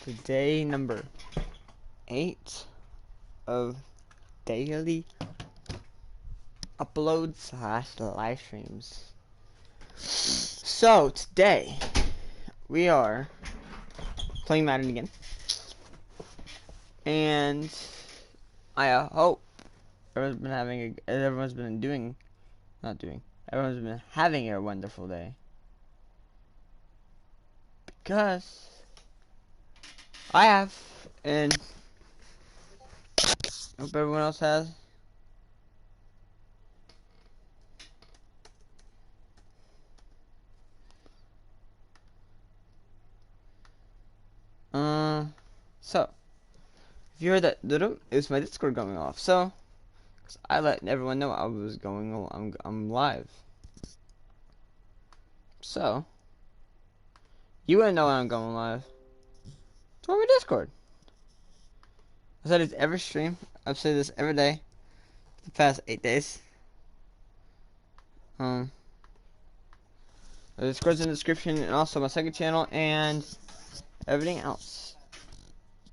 Today number 8 of daily uploads / live streams. So today we are playing Madden again, and I hope everyone's been having a wonderful day, because I have, and hope everyone else has. So if you heard that little, it was my Discord going off. So, 'cause I let everyone know I was going. I'm live. So you wouldn't know when I'm going live. Join my Discord. I said this every stream. I've said this every day for the past 8 days. The Discord's in the description, and also my second channel and everything else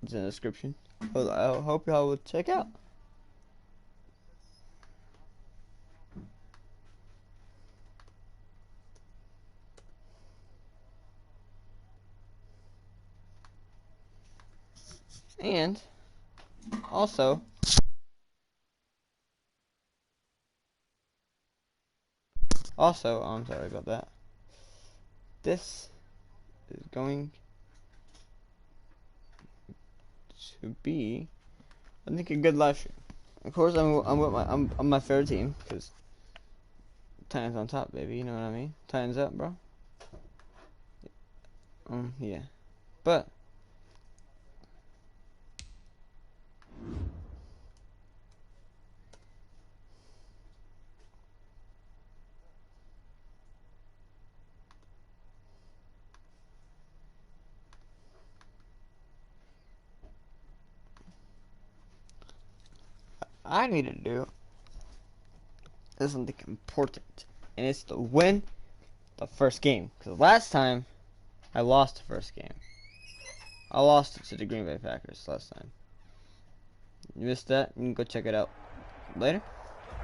is in the description. I hope y'all will check out. And also, I'm sorry about that. This is going to be, I think, a good live stream. Of course, I'm my favorite team, because Titans on top, baby. You know what I mean? Titans up, bro. Yeah, but I need to do is something important, and it's to win the first game. Because last time I lost the first game. I lost it to the Green Bay Packers last time. You missed that? You can go check it out later.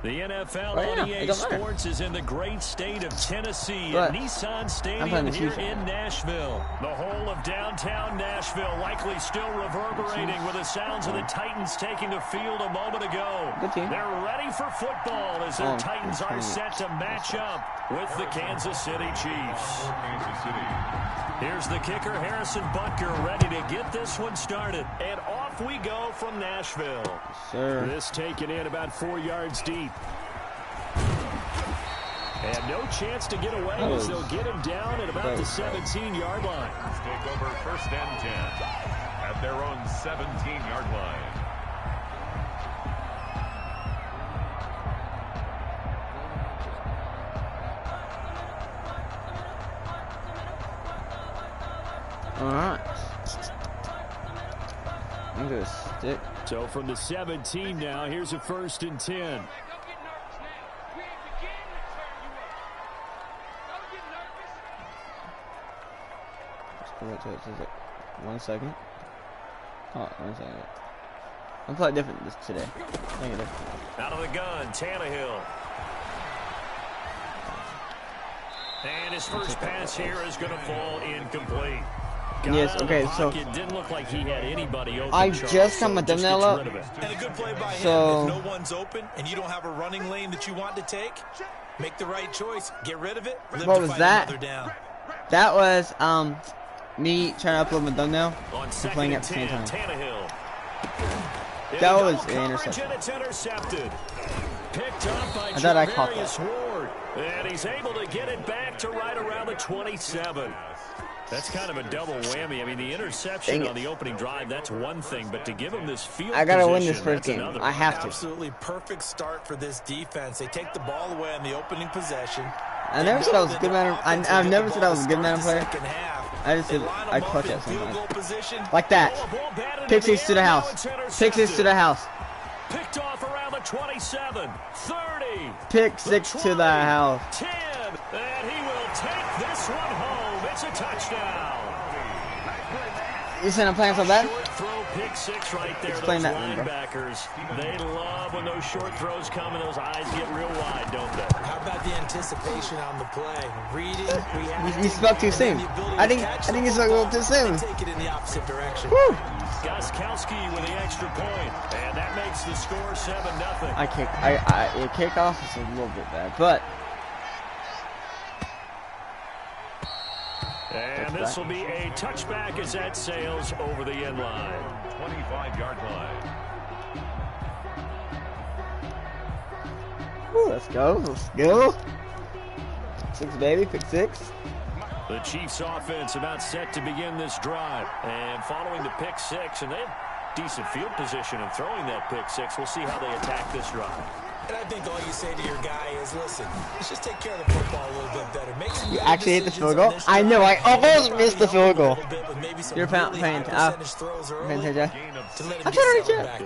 The NFL on EA Sports is in the great state of Tennessee at Nissan Stadium here in Nashville. The whole of downtown Nashville likely still reverberating with the sounds of the Titans taking the field a moment ago. They're ready for football as their Titans are set to match up with the Kansas City Chiefs. Here's the kicker, Harrison Butker, ready to get this one started. And off we go from Nashville. Sure. This taken in about 4 yards deep. And no chance to get away as they'll get him down at about the 17-yard line. Take over 1st and 10 at their own 17-yard line. Alright. I'm gonna stick. So from the 17 now, here's a 1st and 10. Let's go back to it. 1 second. Oh, 1 second. I'm playing different this today. Out of the gun, Tannehill. And his first pass here is going to fall incomplete. Yes, okay, so it didn't look like he had anybody open. I just got my thumbnail up. And a good play by him. So, if no one's open and you don't have a running lane that you want to take, make the right choice. Get rid of it. What was that? That was me trying to upload my thumbnail and playing at the same time. That was an interception. Picked up by I thought I caught that. Ward, and he's able to get it back to right around the 27. That's kind of a double whammy. I mean, the interception on the opening drive, that's one thing, but to give him this field I gotta win position, this first game. another. I have to. Absolutely perfect start for this defense. They take the ball away on the opening possession. I never said I was a good man. I've never said I was a good man player. I just said I clutch at sometimes. Like that. Pick six to the house. Pick six to the house. Picked off around the 27, 30. Pick six to the house. 10, and he will take this one home. It's a touchdown. You saying I'm playing so bad? Throw pick six right there. Explain those that, linebackers, they love when those short throws come and those eyes get real wide, don't they? How about the anticipation on the play? Reading, reacting. You spoke too soon. I think you spoke a little too soon. Take it in the opposite direction. Woo. Gostkowski with the extra point, and that makes the score 7-0. Your kickoff is a little bit bad, but. And this will be a touchback as that sails over the end line. 25-yard line. Woo, let's go. Let's go. 6, baby. Pick 6. The Chiefs offense about set to begin this drive. And following the pick 6, and they have decent field position in throwing that pick 6. We'll see how they attack this drive. And I think all you say to your guy is, listen, let's just take care of the football a little bit better. Make some You actually hit the field goal? I know, I almost missed the field goal. You're paying attention. I'm trying to reach out.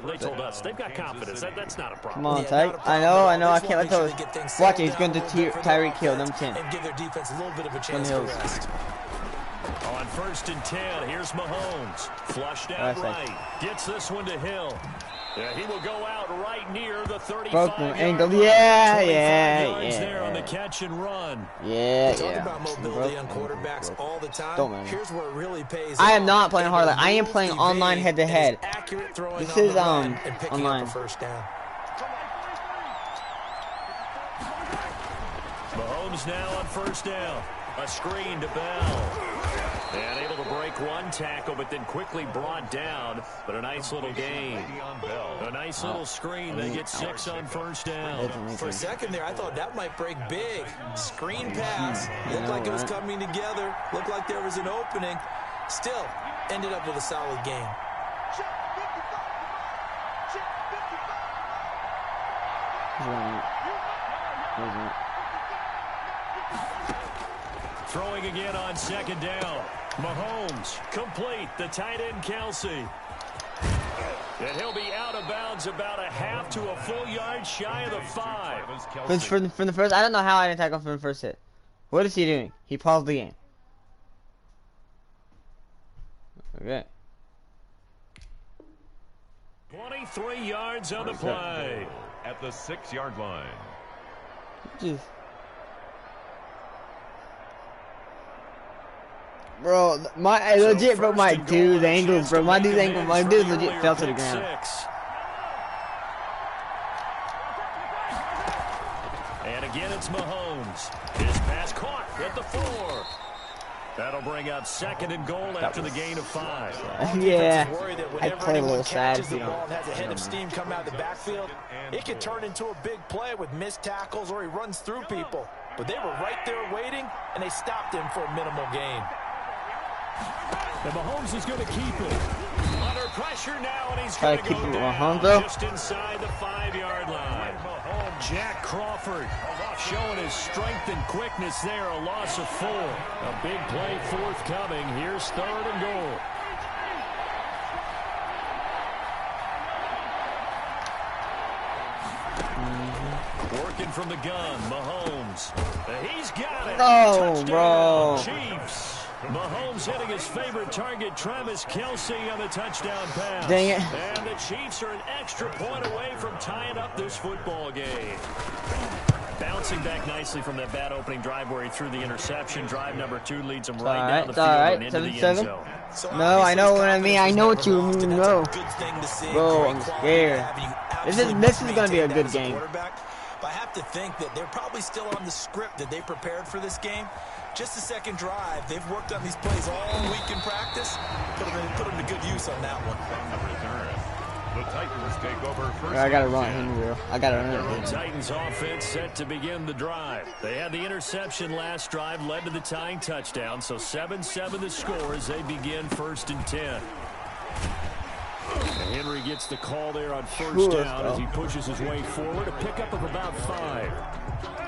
They told us they've got confidence. That's not a problem. Come on, Ty. I know, I can't let those. Watch it, he's going to Tyreek Hill, them 10. And give their defense a little bit of a chance to rest. On 1st and 10, here's Mahomes. Flushed out right. Gets this one to Hill. Yeah, he will go out right near the 35 angle. Yeah. There on the catch and run. Yeah. Talk about mobility on quarterbacks all the time. Here's where it really pays. I am not playing hard. I am playing online head-to-head. This is online. First down. Mahomes now on 1st down. A screen to Bell. And able to break one tackle, but then quickly brought down. But a nice little gain. A nice little screen. They get 6 on 1st down. For a second there, I thought that might break big. Screen pass. Looked like it was coming together. Looked like there was an opening. Still, ended up with a solid game. Throwing again on 2nd down. Mahomes complete. The tight end Kelsey. And he'll be out of bounds about a half to a full yard shy of the 5. From the first, I don't know how I didn't tackle from the first hit. What is he doing? He paused the game. Okay. 23 yards on the play. At the 6-yard line. Just. Bro, I legit broke my dude's ankles, bro. My dude's legit fell to the ground. And again, it's Mahomes. His pass caught at the 4. That'll bring up 2nd and goal after the gain of 5. Yeah, I play a little sad. The ball and has a head of steam come out of the backfield. It could turn into a big play with missed tackles or he runs through people. But they were right there waiting, and they stopped him for a minimal gain. And Mahomes is going to keep it. Under pressure now, and he's going to go down just inside the 5-yard line. Jack Crawford showing his strength and quickness there. A loss of 4. A big play forthcoming. Here's 3rd and goal. Working from the gun, Mahomes. He's got it. Oh, bro. Chiefs. Mahomes hitting his favorite target, Travis Kelsey, on the touchdown pass. Dang it. And the Chiefs are an extra point away from tying up this football game. Bouncing back nicely from that bad opening drive where he threw the interception. Drive number 2 leads him right down the field and into the end zone. No, I know what I mean. I know what you mean. No. Bro, I'm scared. This is going to be a good game. But I have to think that they're probably still on the script that they prepared for this game. Just the second drive. They've worked on these plays all week in practice. Put them to good use on that one. The Titans take over first. I got to run him real. I got to run. The Titans offense set to begin the drive. They had the interception last drive, led to the tying touchdown. So 7-7 the score as they begin 1st and 10. And Henry gets the call there on 1st down as he pushes his way forward. A pickup of about 5.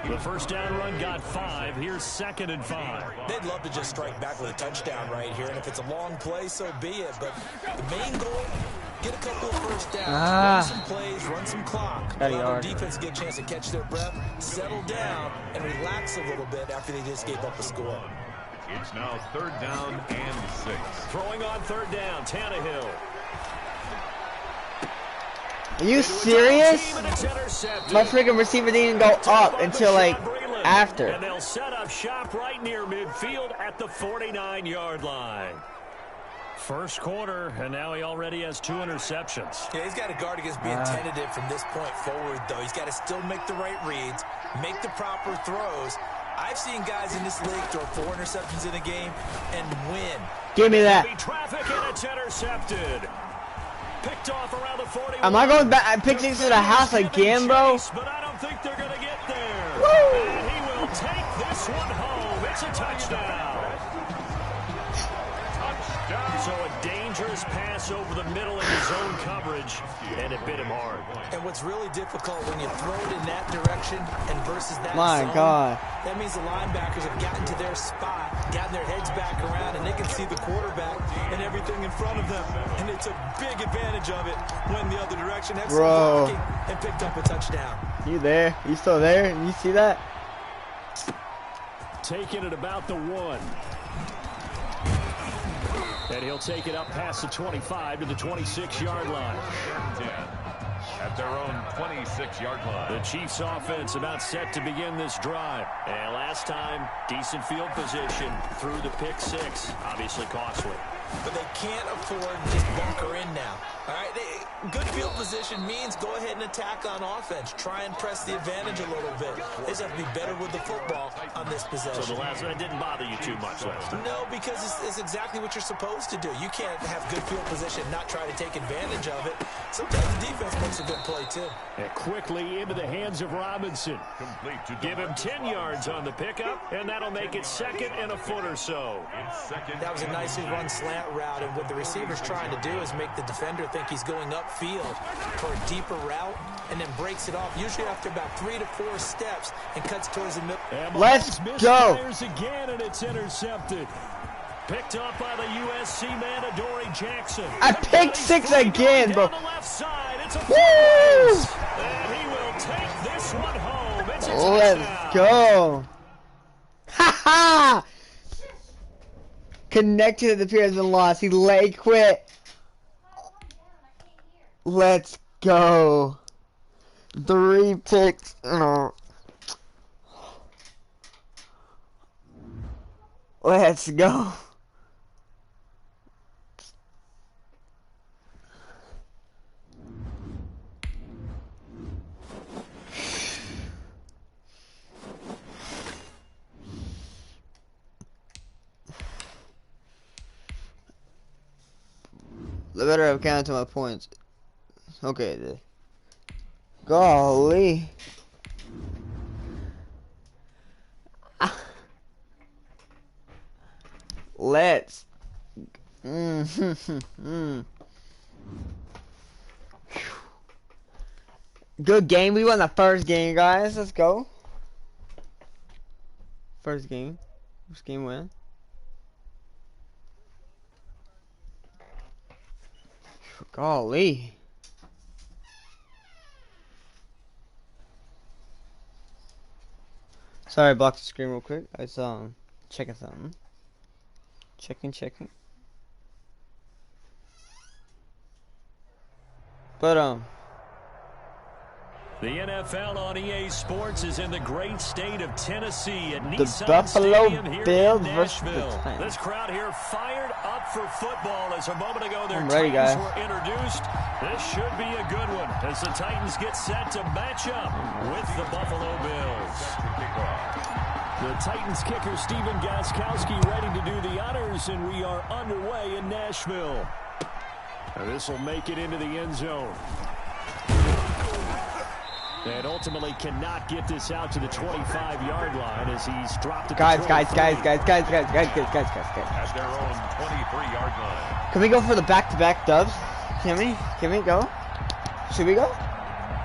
The 1st down run got 5. Here's 2nd and 5. They'd love to just strike back with a touchdown right here. And if it's a long play, so be it. But the main goal, get a couple of 1st downs, run some plays, run some clock. Allow their defense to get a chance to catch their breath, settle down, and relax a little bit after they just gave up a score. It's now 3rd down and 6. Throwing on 3rd down, Tannehill. Are you serious? My freaking receiver didn't go up until like after. And they'll set up shop right near midfield at the 49-yard line. First quarter, and now he already has 2 interceptions. Yeah, he's got to guard against being tentative from this point forward, though. He's got to still make the right reads, make the proper throws. I've seen guys in this league throw 4 interceptions in a game and win. Give me that. Traffic, and it's intercepted. Picked off around the 41. Am I going back? I'm picking to the house again, bro. But I don't think they're going to get there. Woo! And he will take this one home. It's a touchdown. So a dangerous pass over the middle in his zone coverage, and it bit him hard. And what's really difficult when you throw it in that direction and versus that My zone, God. that means the linebackers have gotten to their spot, gotten their heads back around, and they can see the quarterback and everything in front of them. And it's a big advantage of it when the other direction has some blocking and picked up a touchdown. You there? You still there? You see that? Taking it about the 1. And he'll take it up past the 25 to the 26-yard line. At their own 26-yard line. The Chiefs offense about set to begin this drive. And last time, decent field position through the pick 6. Obviously costly. But they can't afford to just bunker in now. All right, good field position means go ahead and attack on offense. Try and press the advantage a little bit. They just have to be better with the football on this possession. So the last one didn't bother you too much last time? No, because it's exactly what you're supposed to do. You can't have good field position, not try to take advantage of it. Sometimes the defense makes a good play too. And quickly into the hands of Robinson. Give him 10 yards on the pickup, and that'll make it 2nd and a foot or so. That was a nicely run slant route, and what the receiver's trying to do is make the defender think he's going upfield for a deeper route, and then breaks it off, usually after about 3 to 4 steps, and cuts towards the middle. Let's go. Again, and it's intercepted. Picked up by the USC man, Adoree Jackson. I picked 6 again, bro. On the left side, it's a Woo! and he will take this one home. It's a Let's go. Ha ha! Connected to the Pierce and lost. He lay quit. Let's go. 3 picks. No. Let's go. I better have counted my points. Okay, golly. Let's. Good game. We won the first game, guys. Let's go. First game. First game win. Golly. Sorry, I blocked the screen real quick. I was checking something. Checking. But the NFL on EA Sports is in the great state of Tennessee at the Nissan Buffalo Stadium here Bills in versus the Nashville. Titans. This crowd here fired up for football as a moment ago their I'm ready, Titans guys. were introduced. This should be a good one as the Titans get set to match up with the Buffalo Bills. The Titans kicker Stephen Gostkowski ready to do the honors, and we are underway in Nashville. This will make it into the end zone. And ultimately cannot get this out to the 25-yard line as he's dropped it. Guys. At their own 23-yard line. Can we go for the back-to-back dubs? Can we go? Should we go?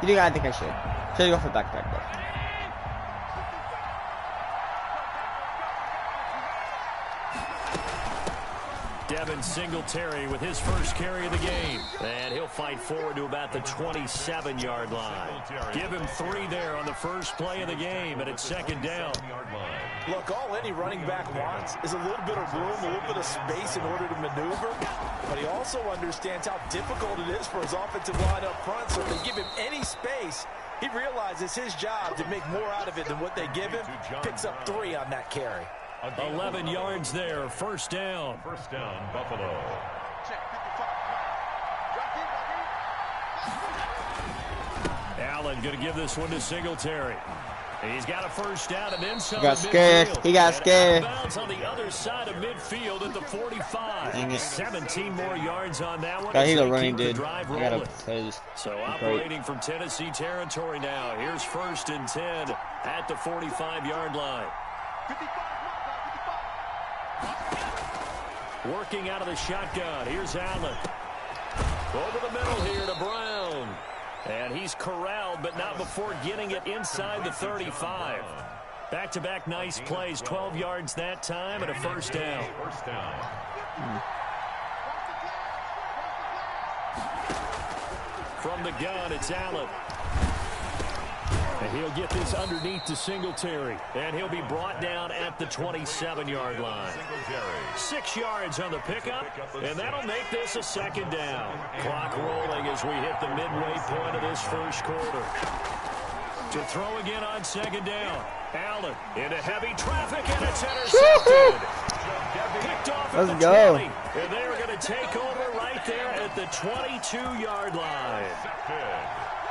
You think I think I should. Should we go for back-to-back dubs? Devin Singletary with his first carry of the game. And he'll fight forward to about the 27-yard line. Give him 3 there on the first play of the game, and it's 2nd down. Look, all any running back wants is a little bit of room, a little bit of space in order to maneuver. But he also understands how difficult it is for his offensive line up front. So if they give him any space, he realizes his job to make more out of it than what they give him. Picks up 3 on that carry. 11 yards there, first down. First down, Buffalo. Allen going to give this one to Singletary. He's got a first down and inside. He got scared. He got scared. Bounds on the other side of midfield at the 45. 17 more yards on that one. He's a running dude. So operating from Tennessee territory now. Here's first and 10 at the 45-yard line. Working out of the shotgun. Here's Allen. Over the middle here to Brown. And he's corralled, but not before getting it inside the 35. Back-to-back nice plays. 12 yards that time and a first down. First down. From the gun, it's Allen. And he'll get this underneath to Singletary. And he'll be brought down at the 27-yard line. 6 yards on the pickup, and that'll make this a second down. Clock rolling as we hit the midway point of this first quarter. To throw again on second down. Allen into heavy traffic, and it's intercepted. Picked off at the 20. And they are going to take over right there at the 22-yard line.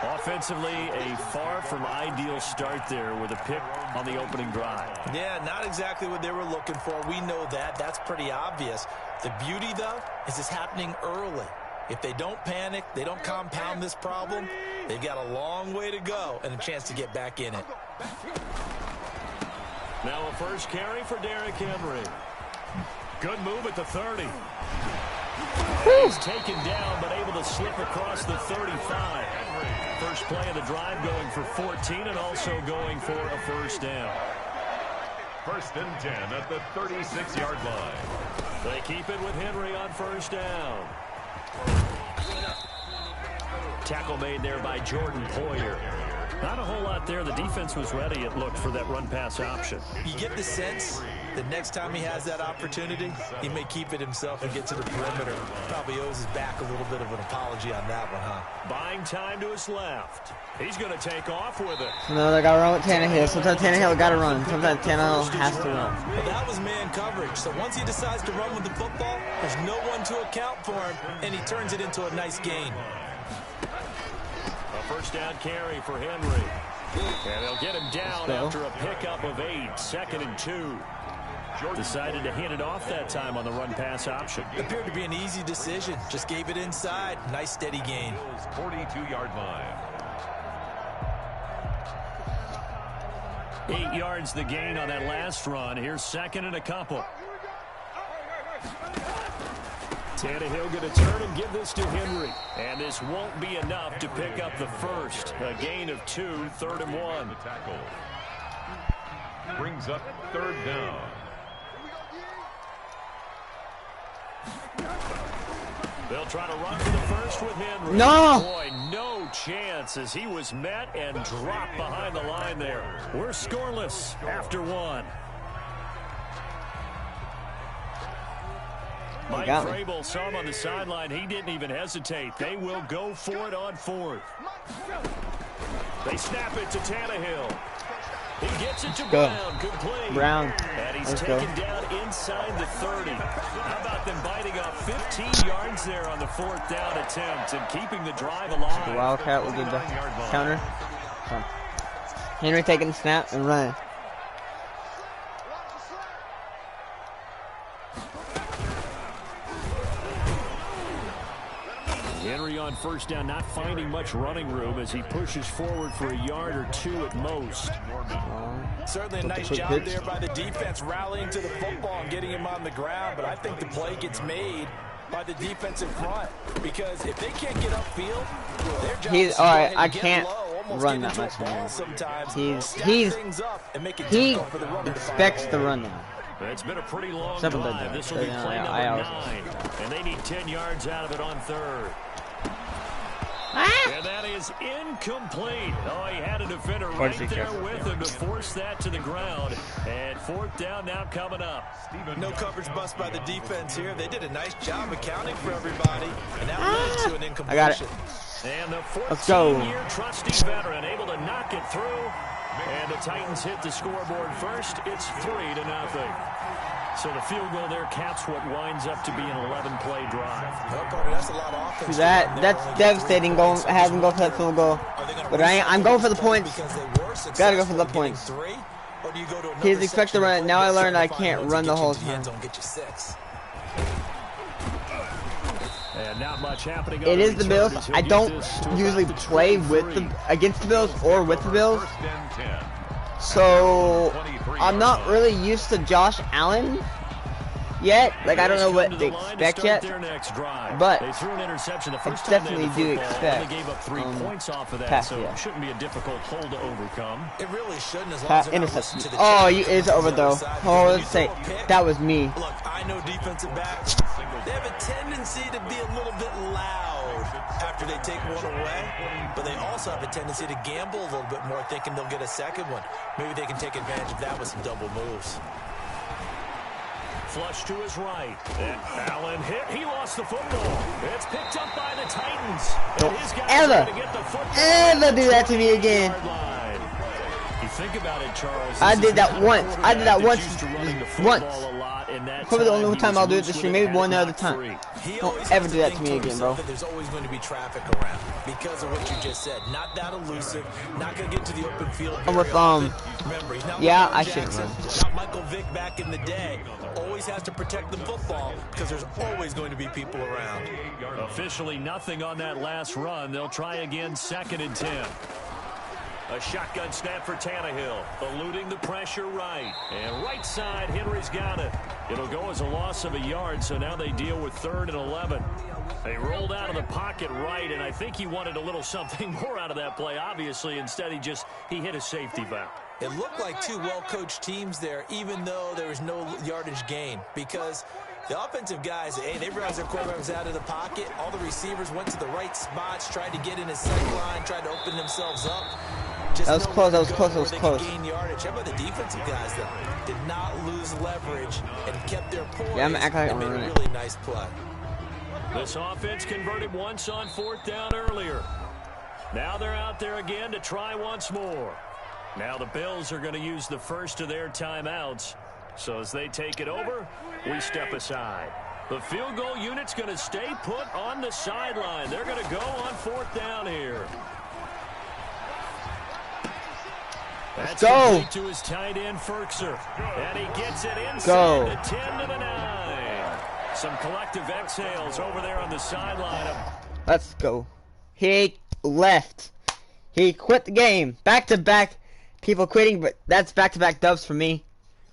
Offensively, a far from ideal start there with a pick on the opening drive. Yeah, not exactly what they were looking for. We know that. That's pretty obvious. The beauty, though, is it's happening early. If they don't panic, they don't compound this problem, they've got a long way to go and a chance to get back in it. Now a first carry for Derrick Henry. Good move at the 30. He's taken down, but able to slip across the 35. First play of the drive going for 14 and also going for a first down. First and 10 at the 36-yard line. They keep it with Henry on first down. Tackle made there by Jordan Poyer. Not a whole lot there. The defense was ready, it looked, for that run-pass option. You get the sense that next time he has that opportunity, he may keep it himself and get to the perimeter. Probably owes his back a little bit of an apology on that one, huh? Buying time to his left. He's going to take off with it. No, they got to run with Tannehill. Sometimes Tannehill got to run. Sometimes Tannehill has to run. Well, that was man coverage. So once he decides to run with the football, there's no one to account for him, and he turns it into a nice gain. A first down carry for Henry. And they'll get him down after a pickup of 8. 2nd and 2. Decided to hand it off that time on the run-pass option. Appeared to be an easy decision. Just gave it inside. Nice, steady gain. 42-yard line. 8 yards the gain on that last run. Here's second and a couple. Tannehill going to turn and give this to Henry. And this won't be enough to pick up the first. A gain of 2, 3rd and 1. The tackle brings up 3rd down. They'll try to run for the first with Henry. No! Boy, no chance as he was met and dropped behind the line there. We're scoreless after 1. Mike Vrabel saw him on the sideline. He didn't even hesitate. They will go for it on 4th. They snap it to Tannehill. He gets it to Brown. Good play. Brown. And he's taken down inside the 30. How about them biting off 15 yards there on the 4th down attempt and keeping the drive alive? The Wildcat will do the counter. Henry taking the snap and running. Henry on first down, not finding much running room as he pushes forward for a yard or 2 at most. Certainly a nice job there by the defense rallying to the football and getting him on the ground, but I think the play gets made by the defensive front because if they can't get upfield, their job is I can't run that much more. He expects the run now. It's been a pretty long drive. This will be play number 9. And they need 10 yards out of it on 3rd. And that is incomplete. Oh, he had a defender right there with him to force that to the ground. And fourth down now coming up. No coverage bust by the defense here. They did a nice job accounting for everybody. And that led to an incompletion. I got it. And the 14-year trusty veteran able to knock it through. And the Titans hit the scoreboard first. It's 3-0. So the field goal there caps what winds up to be an 11-play drive. That's a lot of offense. That's devastating. Having go for that field goal, but I'm going for the points. Gotta go for the points. He's expected to run it. Now I learned I can't run the whole time. And not much happening. It is the Bills. I don't usually play against the Bills or with the Bills. So I'm not really used to Josh Allen yet. Like, I don't know what to expect yet, but I definitely do expect pass. So it shouldn't be a difficult hole to overcome. It really shouldn't. Interception. Oh, it's over though. Oh, let's say that was me. Look, I know defensive backs. They have a tendency to be a little bit loud after they take one away, but they also have a tendency to gamble a little bit more, thinking they'll get a second one. Maybe they can take advantage of that with some double moves. Flush to his right. And Allen hit. He lost the football. It's picked up by the Titans. Don't ever do that to me again. You think ever it, Charles. I did that once. Probably the only time I'll do it this year. Maybe one other time. Don't ever do that to me again, bro. There's always going to be traffic around because of what you just said. Not that elusive. Not going to get to the open field. I'm with yeah, I should run. Not Michael Vick back in the day. Always has to protect the football because there's always going to be people around. Officially nothing on that last run. They'll try again, 2nd and 10. A shotgun snap for Tannehill, eluding the pressure right. And right side, Henry's got it. It'll go as a loss of a yard, so now they deal with 3rd and 11. They rolled out of the pocket right, and I think he wanted a little something more out of that play, obviously. Instead, he hit a safety valve. It looked like two well-coached teams there, even though there was no yardage gain, because the offensive guys, hey, they realized their quarterback was out of the pocket. All the receivers went to the right spots, tried to get in his sight line, tried to open themselves up. That was close, that was close, that was close. Gain yardage. How about the defensive guys, though? Did not lose leverage and kept their poise. Yeah, I'm acting like and made a really nice play. This offense converted once on 4th down earlier. Now they're out there again to try once more. Now the Bills are going to use the first of their timeouts. So as they take it over, we step aside. The field goal unit's going to stay put on the sideline. They're going to go on 4th down here. Let's go. To his tight end, Ferkser. And he gets it inside the 10 to the 9. Some collective exhales over there on the sideline. Let's go. He left. He quit the game. Back-to-back people quitting, but that's back-to-back dubs for me.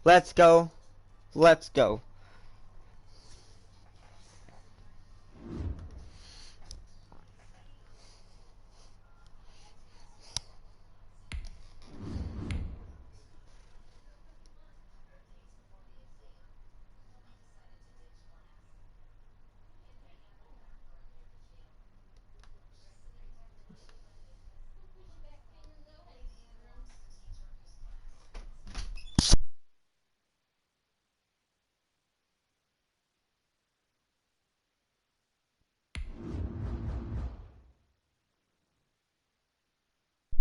Let's go. Let's go.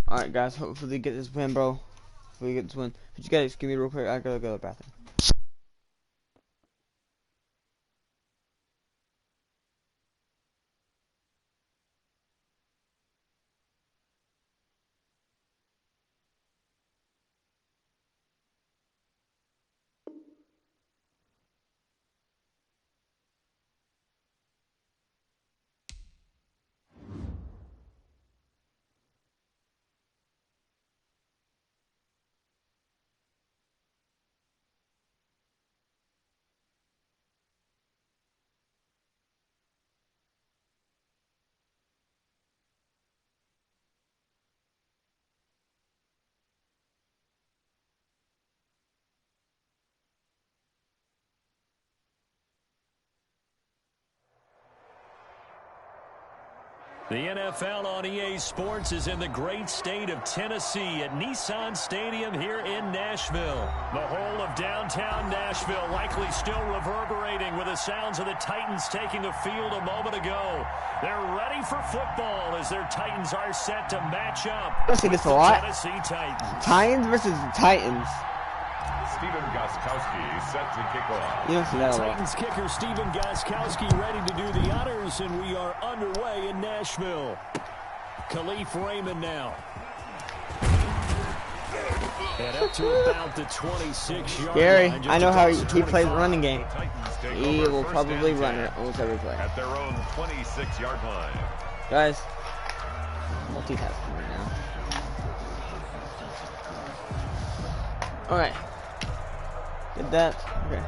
Alright guys, hopefully get this win, bro. Hopefully get this win. Could you guys give me real quick? I gotta go to the bathroom. The NFL on EA Sports is in the great state of Tennessee at Nissan Stadium here in Nashville. The whole of downtown Nashville likely still reverberating with the sounds of the Titans taking the field a moment ago. They're ready for football as their Titans are set to match up. I see this a lot. Tennessee Titans. Titans versus the Titans. Stephen Gostkowski set to kick off. You don't see that a lot. Titans kicker Stephen Gostkowski ready to do the honors, and we are underway in Nashville. Khalif Raymond now. And up to about the 26-yard Gary, line. I know how he plays the running game. He will probably run it almost every play. At their own 26-yard line. Guys, multitasking right now. Alright. Get that. Okay.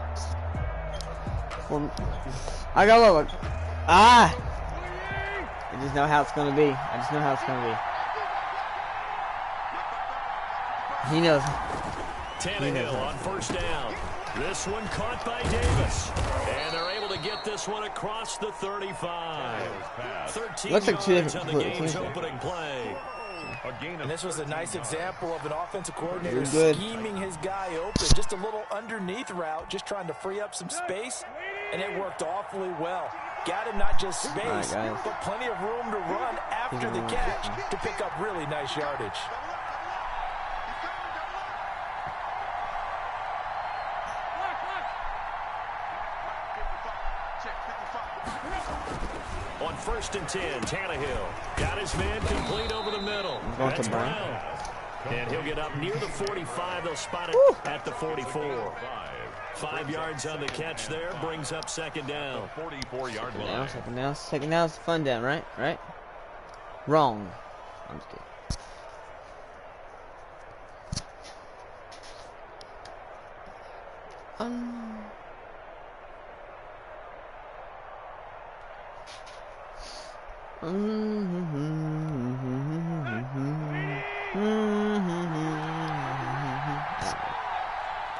I got look. Ah! I just know how it's gonna be. I just know how it's gonna be. He knows. Tannehill on first down. This one caught by Davis. And they're able to get this one across the 35. 13 Looks like two yards on different the game's teams. opening play. And this was a nice example of an offensive coordinator You're good. scheming his guy open. Just a little underneath route, just trying to free up some space, and it worked awfully well. Got him not just space, guys. but plenty of room to run after the catch to pick up really nice yardage. On 1st and 10, Tannehill got his man complete over the middle. That's Brown. And he'll get up near the 45. They'll spot it at the 44. 5 yards on the catch there, brings up second down. 44-yard line. Now, second down. Second down is fun down, right? Right? Wrong. I'm just kidding.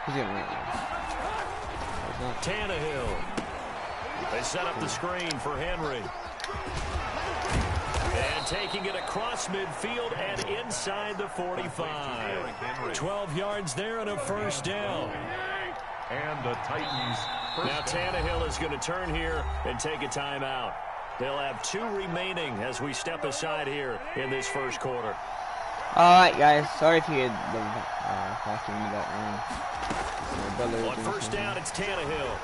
He's gonna run. Tannehill. They set up the screen for Henry. And taking it across midfield and inside the 45. 12 yards there and a first down. And the Titans. Now Tannehill is going to turn here and take a timeout. They'll have 2 remaining as we step aside here in this first quarter. Alright, guys. Sorry if you had the vacuum in the background. On first down, it's Tannehill.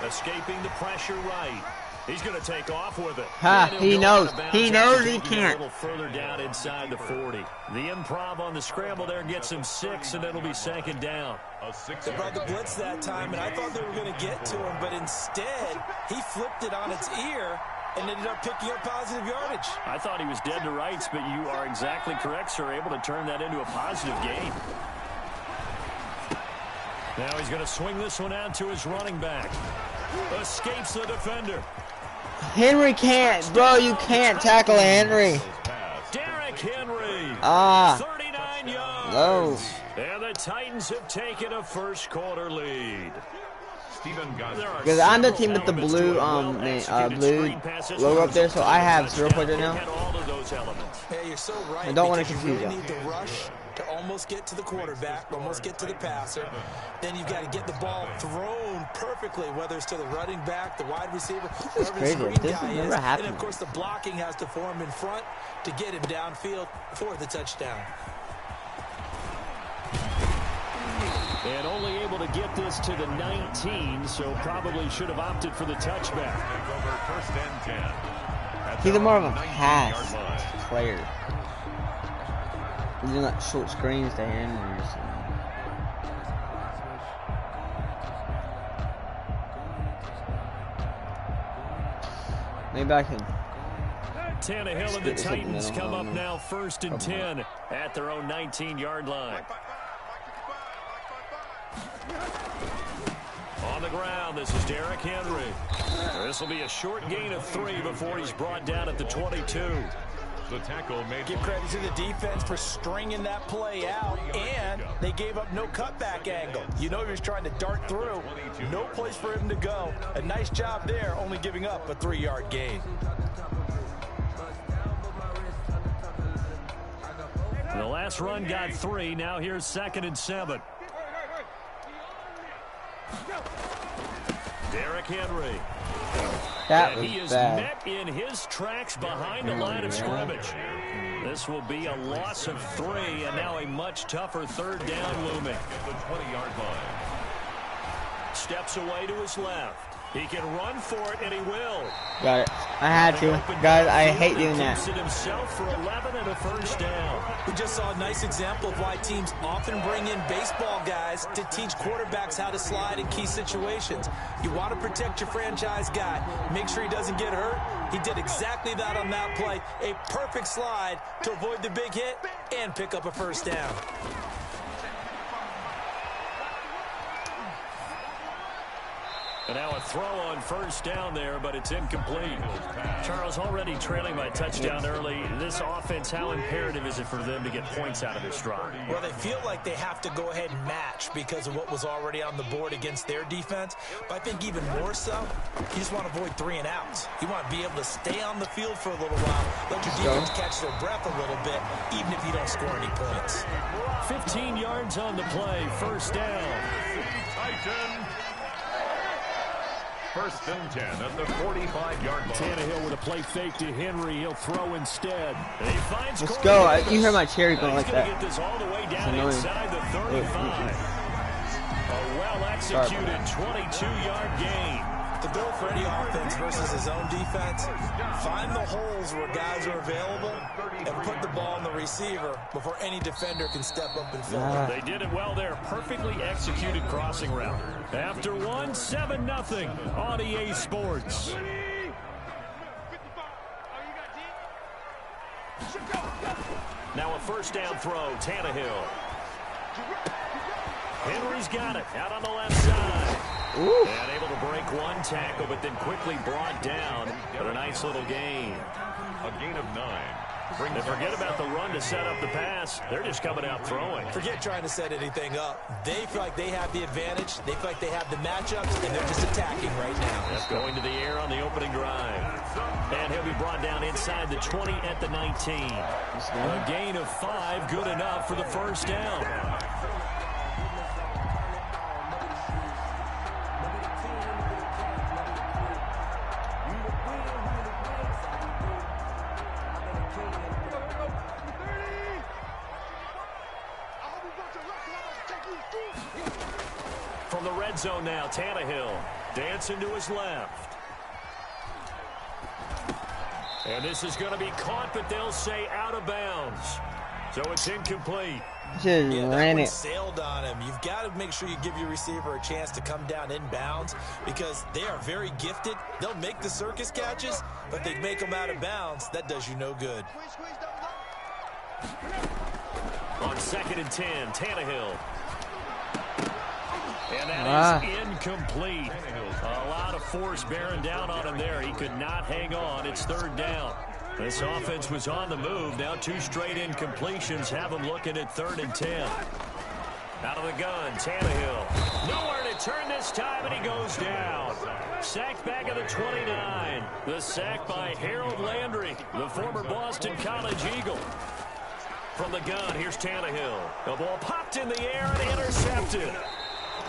Escaping the pressure right. He's going to take off with it. Ha, he knows. He knows he can't. A little further down inside the 40. The improv on the scramble there gets him 6, and it'll be second down. They brought the blitz that time, and I thought they were going to get to him, but instead, he flipped it on its ear and ended up picking up positive yardage. I thought he was dead to rights, but you are exactly correct, sir. Able to turn that into a positive gain. Now he's going to swing this one out to his running back. Escapes the defender. Henry can't, bro. You can't tackle Henry. Derrick Henry. 39 yards. No. And the Titans have taken a first quarter lead. Because I'm the team with the blue blue logo up there, so I have 0 points right now. Yeah, you're so right. I don't want to you confuse really you. need to rush to almost get to the quarterback, almost get to the passer. Then you've got to get the ball thrown perfectly, whether it's to the running back, the wide receiver, This is whoever the crazy. screen This guy has never is. And happened. of course, the blocking has to form in front to get him downfield for the touchdown. And only able to get this to the 19, so probably should have opted for the touchback. First and 10. He's more of a pass player. He's doing like short screens to Henry or something. Maybe I can. Tannehill and the Titans come up now 1st and 10 at their own 19-yard line. On the ground, this is Derrick Henry. This will be a short gain of 3 before he's brought down at the 22. The tackle made. Give credit to the defense for stringing that play out, and they gave up no cutback angle. You know he was trying to dart through. No place for him to go. A nice job there, only giving up a 3-yard gain. The last run got 3. Now here's 2nd and 7. Derrick Henry. That and was he is bad. met in his tracks behind the line of scrimmage. This will be a loss of 3, and now a much tougher 3rd down looming. The 20-yard line. Steps away to his left. He can run for it, and he will. Got it. I had to. Guys, I hate doing that. Keeps it himself for 11 and a 1st down. We just saw a nice example of why teams often bring in baseball guys to teach quarterbacks how to slide in key situations. You want to protect your franchise guy. Make sure he doesn't get hurt. He did exactly that on that play. A perfect slide to avoid the big hit and pick up a 1st down. And now a throw on 1st down there, but it's incomplete. Charles, already trailing by touchdown early. This offense, how imperative is it for them to get points out of this drive? Well, they feel like they have to go ahead and match because of what was already on the board against their defense. But I think even more so, you just want to avoid 3 and outs. You want to be able to stay on the field for a little while, let your defense catch their breath a little bit, even if you don't score any points. 15 yards on the play, 1st down. Titan. 1st and 10 at the 45-yard line. Tannehill with a play fake to Henry. He'll throw instead. And he finds Let's go. You heard my cherry going like He's that. Get this all the way down inside the 35. A well-executed 22-yard gain. The goal for any offense versus his own defense, find the holes where guys are available and put the ball on the receiver before any defender can step up and fill it. They did it well there. Perfectly executed crossing route. After 1, 7-0 on EA Sports. Now a 1st down throw, Tannehill. Henry's got it out on the left side. Ooh. And able to break 1 tackle, but then quickly brought down. But a nice little gain. A gain of 9. They forget about the run to set up the pass. They're just coming out throwing. Forget trying to set anything up. They feel like they have the advantage. They feel like they have the matchups, and they're just attacking right now. That's going to the air on the opening drive. And he'll be brought down inside the 20 at the 19. A gain of 5, good enough for the 1st down. From the red zone now, Tannehill dancing to his left. And this is going to be caught, but they'll say out of bounds. So it's incomplete. Just ran it. Sailed on him. You've got to make sure you give your receiver a chance to come down inbounds because they are very gifted. They'll make the circus catches, but they make them out of bounds. That does you no good. On 2nd and 10, Tannehill. And that is incomplete. A lot of force bearing down on him there. He could not hang on. It's 3rd down. This offense was on the move. Now 2 straight incompletions have them looking at 3rd and 10. Out of the gun, Tannehill. Nowhere to turn this time, and he goes down. Sacked back at the 29. The sack by Harold Landry, the former Boston College Eagle. From the gun, here's Tannehill. The ball popped in the air and intercepted.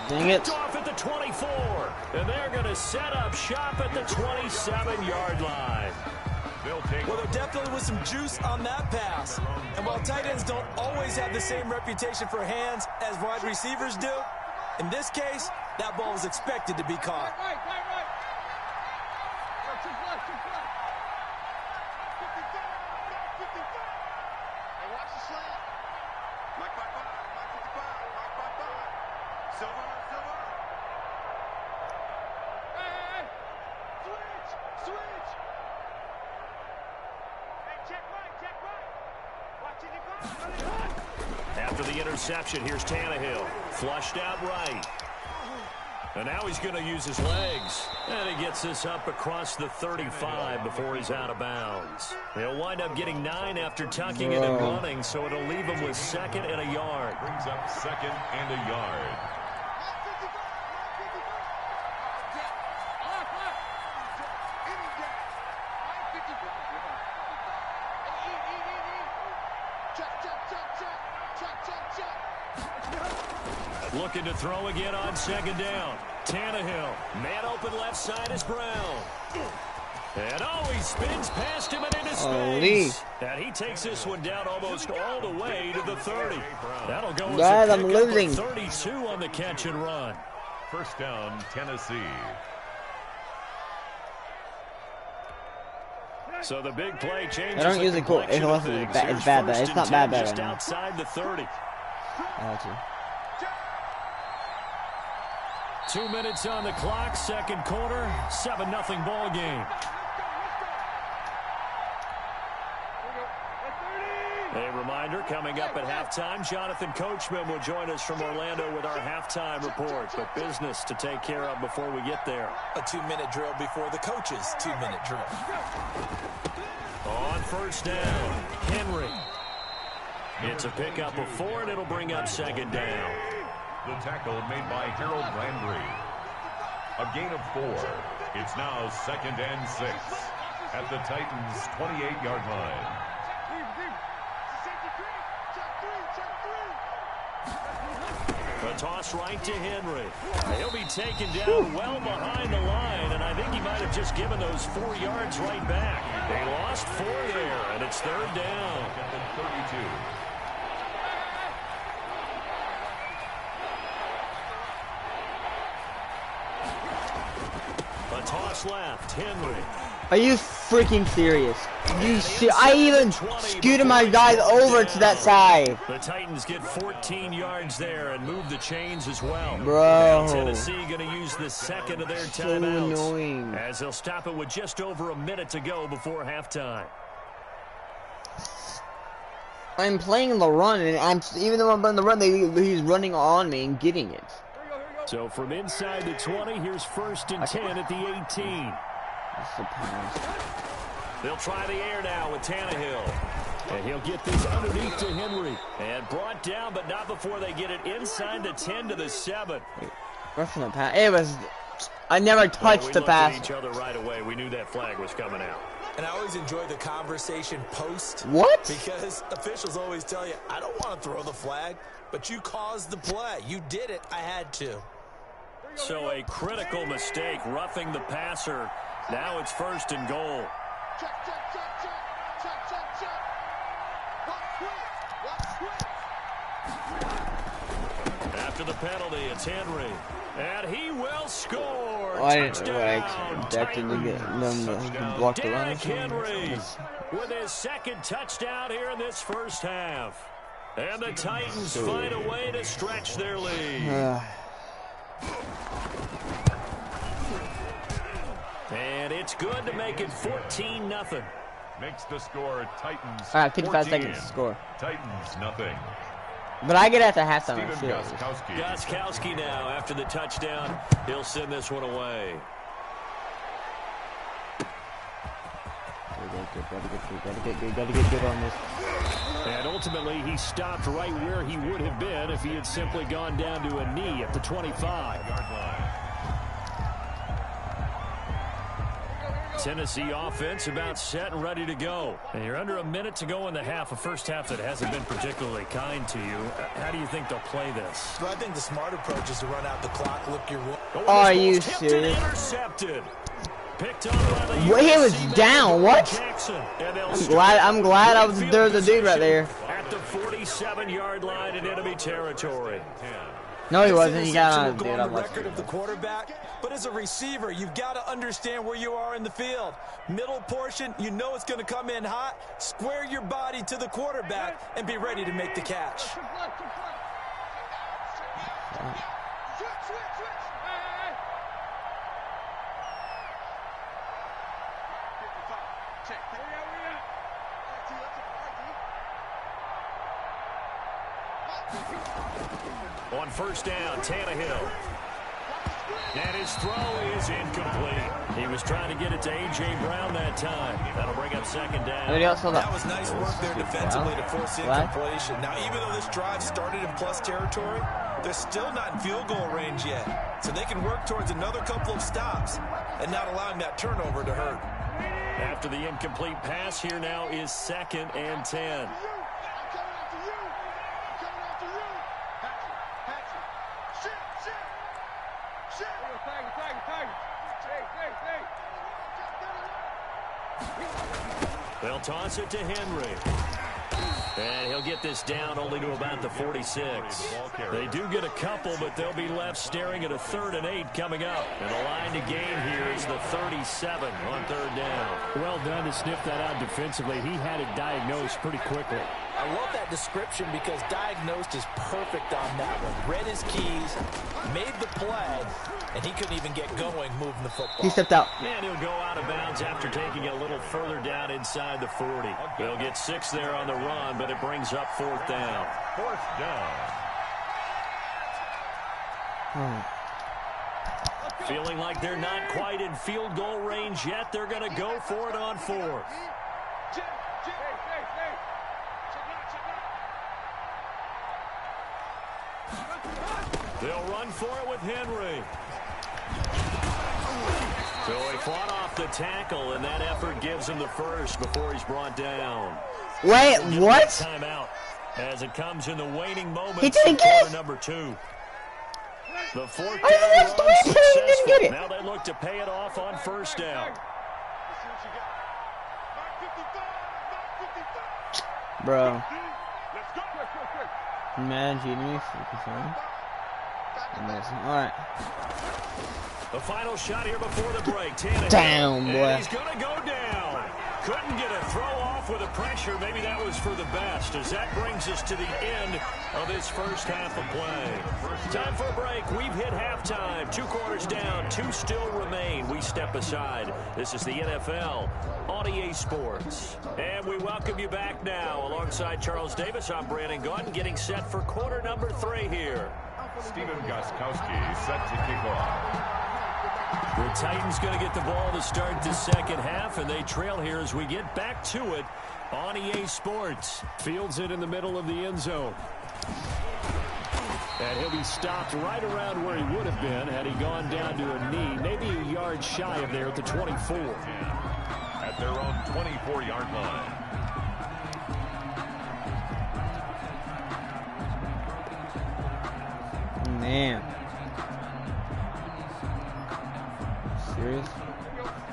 Dang it. Off at the 24. And they're going to set up shop at the 27-yard line. Well, there definitely was some juice on that pass. And while tight ends don't always have the same reputation for hands as wide receivers do, in this case, that ball was expected to be caught. After the interception, here's Tannehill. Flushed out right. And now he's going to use his legs. And he gets this up across the 35 before he's out of bounds. He'll wind up getting 9 after tucking it and running, so it'll leave him with 2nd and a yard. Brings up 2nd and a yard. Looking to throw again on second down. Tannehill. Man open left side is Brown. And he spins past him and into space. And he takes this one down almost all the way to the 30. That'll go as a pickup of 32 on the catch and run. First down, Tennessee. So the big play changes. I don't usually call it unless it's bad, but it's not bad just right now. outside the 30. 2 minutes on the clock, second quarter, 7-0 ball game. A reminder, coming up at halftime, Jonathan Coachman will join us from Orlando with our halftime report. But business to take care of before we get there. A 2-minute drill before the coach's 2-minute drill. On first down, Henry. It's a pickup of 4, and it'll bring up second down. The tackle made by Harold Landry. A gain of 4. It's now 2nd and 6 at the Titans' 28-yard line. A toss right to Henry. He'll be taken down well behind the line, and I think he might have just given those 4 yards right back. They lost 4 there, and it's third down. 32. A toss left, Henry. Are you freaking serious? I even scooted my guys over to that side. The Titans get 14 yards there and move the chains as well. Bro. Now Tennessee going to use the second of their timeouts. So annoying. As they'll stop it with just over a minute to go before halftime. I'm playing the run, and even though I'm playing the run, he's running on me and getting it. So from inside the 20, here's 1st and 10 at the 18. They'll try the air now with Tannehill. And he'll get this underneath to Henry. And brought down, but not before they get it inside the 10 to the 7. Roughing the pass. It was. I never touched the pass. We looked at each other right away. We knew that flag was coming out. And I always enjoy the conversation post. What? Because officials always tell you, I don't want to throw the flag, but you caused the play. You did it. I had to. So a critical mistake, roughing the passer. Now it's 1st and goal. After the penalty, it's Henry. And he will score. I expected to get them to block the line. Henry with his 2nd touchdown here in this first half. And the Titans find a way to stretch their lead. And it's good to make it 14-0. Makes the score Titans. All right, 55 seconds to score. Titans nothing. But I get at the halftime. Gostkowski now after the touchdown. He'll send this one away. Gotta get good on this. And ultimately, he stopped right where he would have been if he had simply gone down to a knee at the 25. Tennessee offense about set and ready to go. And you're under a minute to go in the half, a first half that hasn't been particularly kind to you. How do you think they'll play this? Well, I think the smart approach is to run out the clock, look your... Are you serious? Intercepted. Picked up by the he was down. What? I'm glad I was there. The dude right there. At the 47-yard line in enemy territory. No, he wasn't. He got on, dude. On the record of the quarterback, but as a receiver, you've got to understand where you are in the field. Middle portion, you know it's going to come in hot. Square your body to the quarterback and be ready to make the catch. On first down, Tannehill. And his throw is incomplete. He was trying to get it to A.J. Brown that time. That'll bring up second down. That was nice work there defensively to force incompletion. Now, even though this drive started in plus territory, they're still not in field goal range yet. So they can work towards another couple of stops and not allowing that turnover to hurt. After the incomplete pass, here now is 2nd and 10. They'll toss it to Henry. And he'll get this down only to about the 46. They do get a couple, but they'll be left staring at a 3rd and 8 coming up. And the line to gain here is the 37 on 3rd down. Well done to sniff that out defensively. He had it diagnosed pretty quickly. I love that description because diagnosed is perfect on that one. Read his keys, made the play, and he couldn't even get going moving the football. He stepped out. And he'll go out of bounds after taking it a little further down inside the 40. They'll get 6 there on the run, but it brings up 4th down. 4th down. Feeling like they're not quite in field goal range yet. They're going to go for it on 4th. They'll run for it with Henry. So he fought off the tackle, and that effort gives him the first before he's brought down. Wait, what? Timeout as it comes in the waning moments. He didn't get it. Number 2. The 4th I down missed the run replay. He didn't get it. Now they look to pay it off on 1st down. Bro. Man, cheating me. Alright. The final shot here before the break. Tannehill. Damn, boy. And he's going to go down. Couldn't get a throw off with the pressure. Maybe that was for the best, as that brings us to the end of this first half of play. Time for a break. We've hit halftime. 2 quarters down. 2 still remain. We step aside. This is the NFL on EA Sports. And we welcome you back now. Alongside Charles Davis, I'm Brandon Gordon, getting set for quarter number 3 here. Steven Gostkowski set to kick off. The Titans going to get the ball to start the second half, and they trail here as we get back to it on EA Sports. Fields it in the middle of the end zone. And he'll be stopped right around where he would have been had he gone down to a knee, maybe a yard shy of there at the 24. At their own 24-yard line. Man. Serious?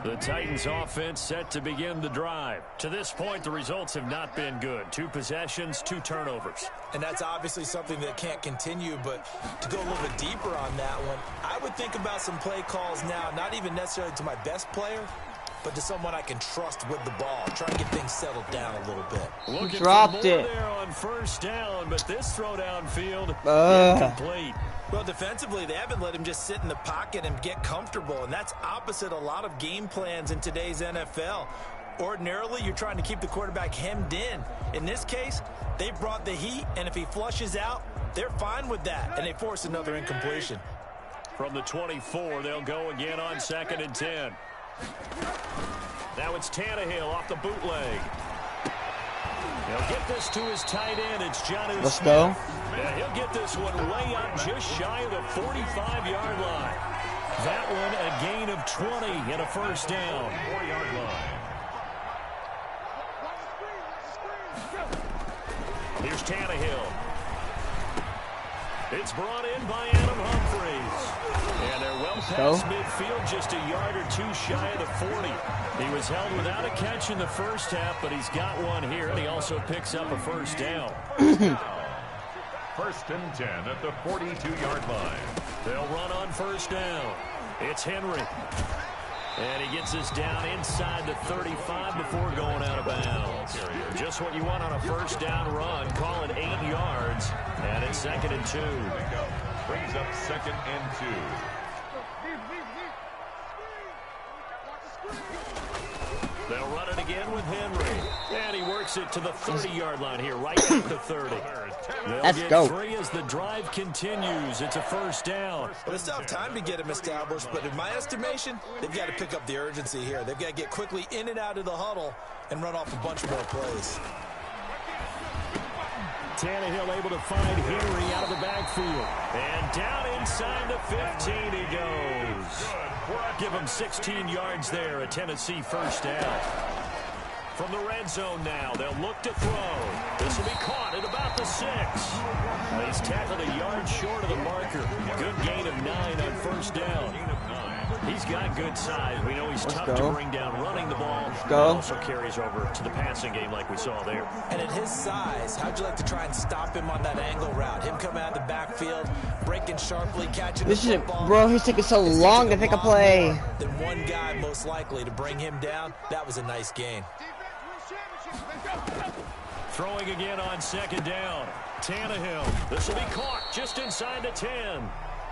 The Titans offense set to begin the drive. To this point, the results have not been good. 2 possessions, 2 turnovers. And that's obviously something that can't continue, but to go a little bit deeper on that one, I would think about some play calls now, not even necessarily to my best player, but to someone I can trust with the ball. Try and get things settled down a little bit. Looking dropped for more it there on 1st down, but this throw downfield incomplete. Well, defensively, they haven't let him just sit in the pocket and get comfortable, and that's opposite a lot of game plans in today's NFL. Ordinarily, you're trying to keep the quarterback hemmed in. In this case, they brought the heat, and if he flushes out, they're fine with that, and they force another incompletion. From the 24, they'll go again on 2nd and 10. Now it's Tannehill off the bootleg. He'll get this to his tight end. It's Jonnu Let's Smith. go. Yeah, he'll get this one way up just shy of the 45-yard line. That one a gain of 20 and a 1st down. 4-yard line. Here's Tannehill. It's brought in by Adam Humphries. And they're well past midfield, just a yard or 2 shy of the 40. He was held without a catch in the first half, but he's got one here, and he also picks up a 1st down. 1st and 10 at the 42-yard line. They'll run on 1st down. It's Henry. And he gets us down inside the 35 before going out of bounds. Just what you want on a 1st down run. Call it 8 yards. And it's 2nd and 2. Brings up 2nd and 2. They'll run it again with Henry. And he works it to the 30-yard line here, right at the 30. Let's go. 3 as the drive continues. It's a 1st down. Well, they still have time to get him established, but in my estimation, they've got to pick up the urgency here. They've got to get quickly in and out of the huddle and run off a bunch more plays. Tannehill able to find Henry out of the backfield. And down inside the 15 he goes. Give him 16 yards there, a Tennessee 1st down. From the red zone now, they'll look to throw. This will be caught at about the 6. He's tackled a yard short of the marker. Good gain of 9 on 1st down. He's got good size. We know he's tough to bring down running the ball. Let's go. Also carries over to the passing game like we saw there. And at his size, how'd you like to try and stop him on that angle route? Him coming out of the backfield, breaking sharply, catching the football. Bro, he's taking so long to pick a play. Then one guy most likely to bring him down. That was a nice gain. Throwing again on second down. Tannehill. This will be caught just inside the 10.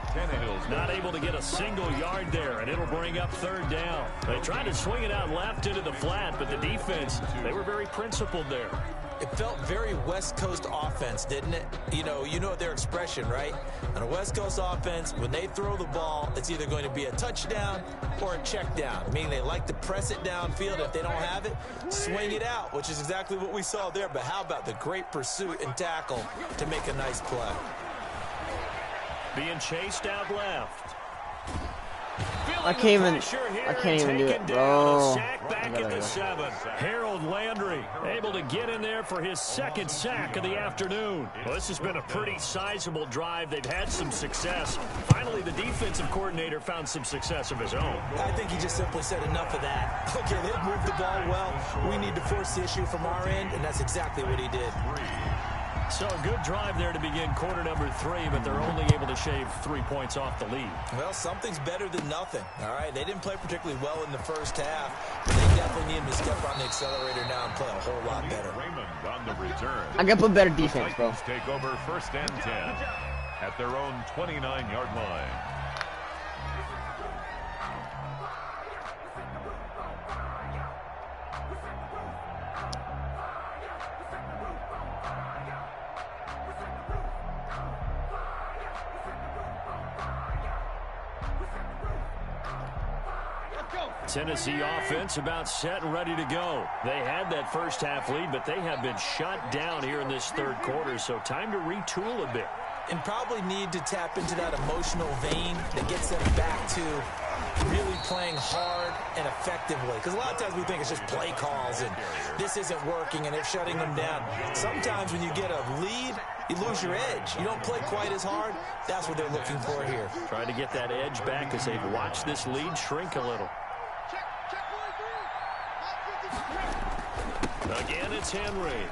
Tannehill's not able to get a single yard there, and it'll bring up third down. They tried to swing it out left into the flat, but the defense, they were very principled there. It felt very West Coast offense, didn't it? You know their expression, right? On a West Coast offense, when they throw the ball, it's either going to be a touchdown or a check down, meaning they like to press it downfield. If they don't have it, swing it out, which is exactly what we saw there. But how about the great pursuit and tackle to make a nice play? Being chased out left. I can't even do it, bro. Back at the 7. Harold Landry able to get in there for his second sack of the afternoon. Well, this has been a pretty sizable drive. They've had some success. Finally, the defensive coordinator found some success of his own. I think he just simply said enough of that. Okay, they've moved the ball well. We need to force the issue from our end, and that's exactly what he did. So a good drive there to begin quarter number 3, but they're only able to shave 3 points off the lead. Well, something's better than nothing. All right, they didn't play particularly well in the first half, but they definitely need him to step on the accelerator now and play a whole lot better. Raymond on the return. I gotta put better defense, bro. Take over first and 10 at their own 29-yard line. Tennessee offense about set and ready to go. They had that first half lead, but they have been shut down here in this third quarter, so time to retool a bit. And probably need to tap into that emotional vein that gets them back to really playing hard and effectively. Because a lot of times we think it's just play calls and this isn't working and they're shutting them down. Sometimes when you get a lead, you lose your edge. You don't play quite as hard. That's what they're looking for here. Trying to get that edge back as they've watched this lead shrink a little. Again, it's Henry.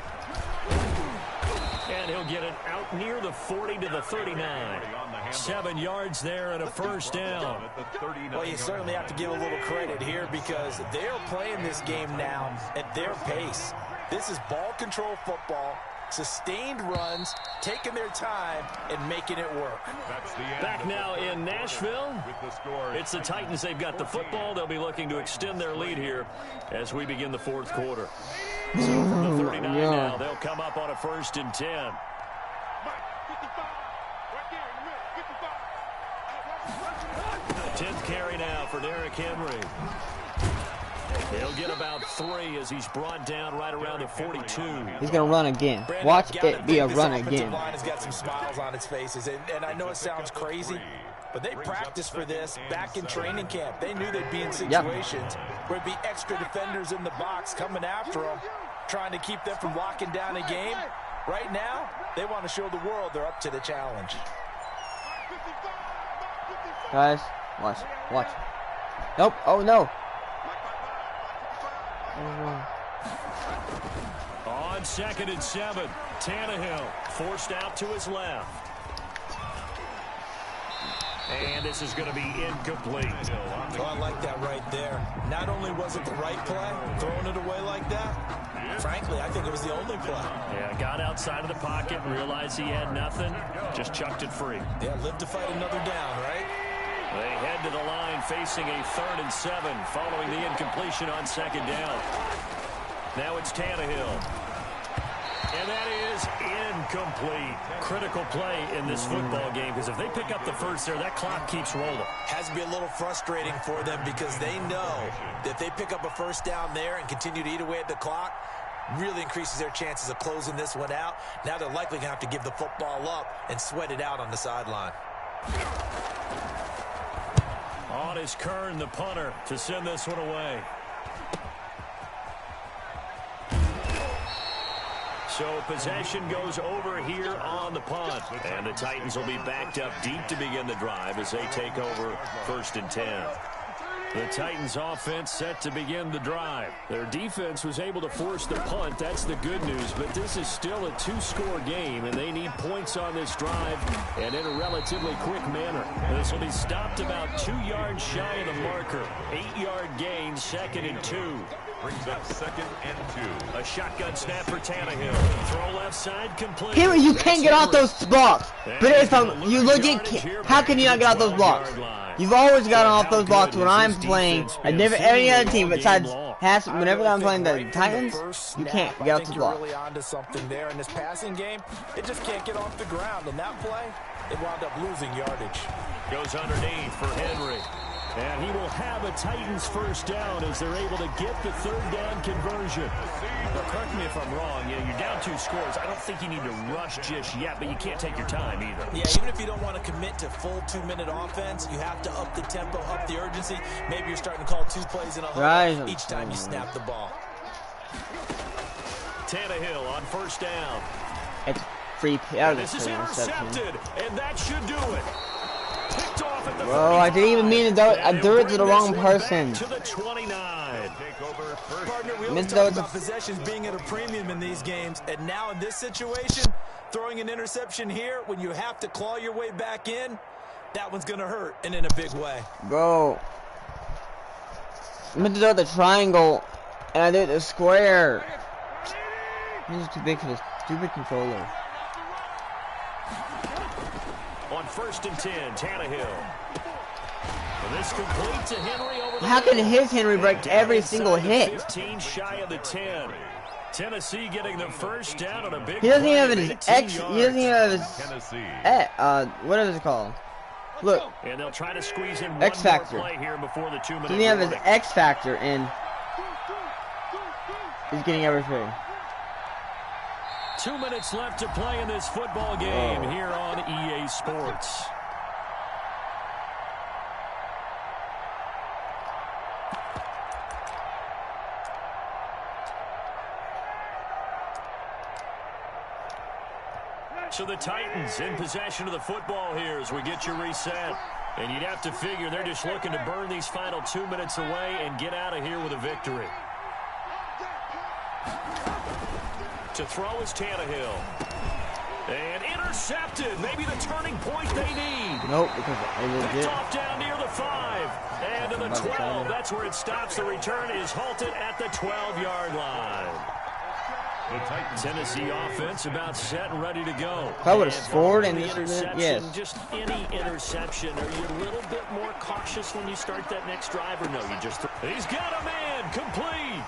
And he'll get it out near the 40 to the 39. 7 yards there and a first down. Well, you certainly have to give a little credit here because they're playing this game now at their pace. This is ball control football, sustained runs, taking their time, and making it work. Back now in Nashville, it's the Titans. They've got the football. They'll be looking to extend their lead here as we begin the fourth quarter. So from the 39 now, they'll come up on a 1st and 10. Tenth carry now for Derrick Henry. He'll get about 3 as he's brought down right around the 42. He's going to run again. Watch it be a run again. The line has got some smiles on its faces, and I know it sounds crazy, but they practiced for this back in training camp. They knew they'd be in situations where it'd be extra defenders in the box coming after them, trying to keep them from locking down a game. Right now, they want to show the world they're up to the challenge. Guys, watch. Watch. Nope. Oh, no. On 2nd and 7, Tannehill forced out to his left. And this is going to be incomplete. Oh, I like that right there. Not only was it the right play, throwing it away like that, frankly, I think it was the only play. Yeah, got outside of the pocket, realized he had nothing, just chucked it free. Yeah, live to fight another down, right? They head to the line facing a 3rd and 7 following the incompletion on 2nd down. Now it's Tannehill. And that is incomplete. Critical play in this football game because if they pick up the first there, that clock keeps rolling. Has to be a little frustrating for them because they know that if they pick up a first down there and continue to eat away at the clock, really increases their chances of closing this one out. Now they're likely going to have to give the football up and sweat it out on the sideline. On is Kern, the punter, to send this one away. So possession goes over here on the punt. And the Titans will be backed up deep to begin the drive as they take over 1st and 10. The Titans offense set to begin the drive. Their defense was able to force the punt. That's the good news. But this is still a 2-score game, and they need points on this drive and in a relatively quick manner. This will be stopped about 2 yards shy of the marker. 8-yard gain, 2nd and 2. Brings up 2nd and 2. A shotgun snap for Tannehill. Throw left side complete. Henry, you can't get off those blocks. But if you legit can't, how can you not get off those blocks? You've always gotten off those blocks when I'm playing. I never any other team besides whenever I'm playing the Titans, you can't get off the block. Really onto something there in this passing game. It just can't get off the ground. And that play, it wound up losing yardage. Goes underneath for Henry. And he will have a Titans first down as they're able to get the 3rd down conversion. Now, correct me if I'm wrong. You're down 2 scores. I don't think you need to rush just yet, but you can't take your time either. Yeah, even if you don't want to commit to full 2-minute offense, you have to up the tempo, up the urgency. Maybe you're starting to call 2 plays in a huddle each time you snap the ball. Tannehill on first down. It's free. This is intercepted, and that should do it. Picked off at the Bro, I didn't even mean to do it. I threw it to the wrong person. To the 29. Partner, we always talk about possessions being at a premium in these games, and now in this situation, throwing an interception here when you have to claw your way back in, that one's going to hurt, and in a big way. Bro, I meant to do the triangle, and I did the square. This is too big for this stupid controller. On 1st and 10, Tannehill. And this complete to Henry over the How can his Henry break every single hit? 15 shy of the 10. Tennessee getting the first down on a big. He doesn't even have his X. He doesn't even have his. What is it called? Look. And they'll try to squeeze in X one factor. more play here before the 2-minute. He doesn't have his X factor, and he's getting everything. 2 minutes left to play in this football game here on EA Sports. So the Titans in possession of the football here as we get you reset. And you'd have to figure they're just looking to burn these final 2 minutes away and get out of here with a victory. To throw is Tannehill. And intercepted. Maybe the turning point they need. Nope, because I legit. Picked off down near the 5. And to the 12. That's where it stops. The return is halted at the 12-yard line. Tennessee offense about set and ready to go. If I would have scored and yes. Just any interception. Are you a little bit more cautious when you start that next drive, or no? You just he's got a man complete.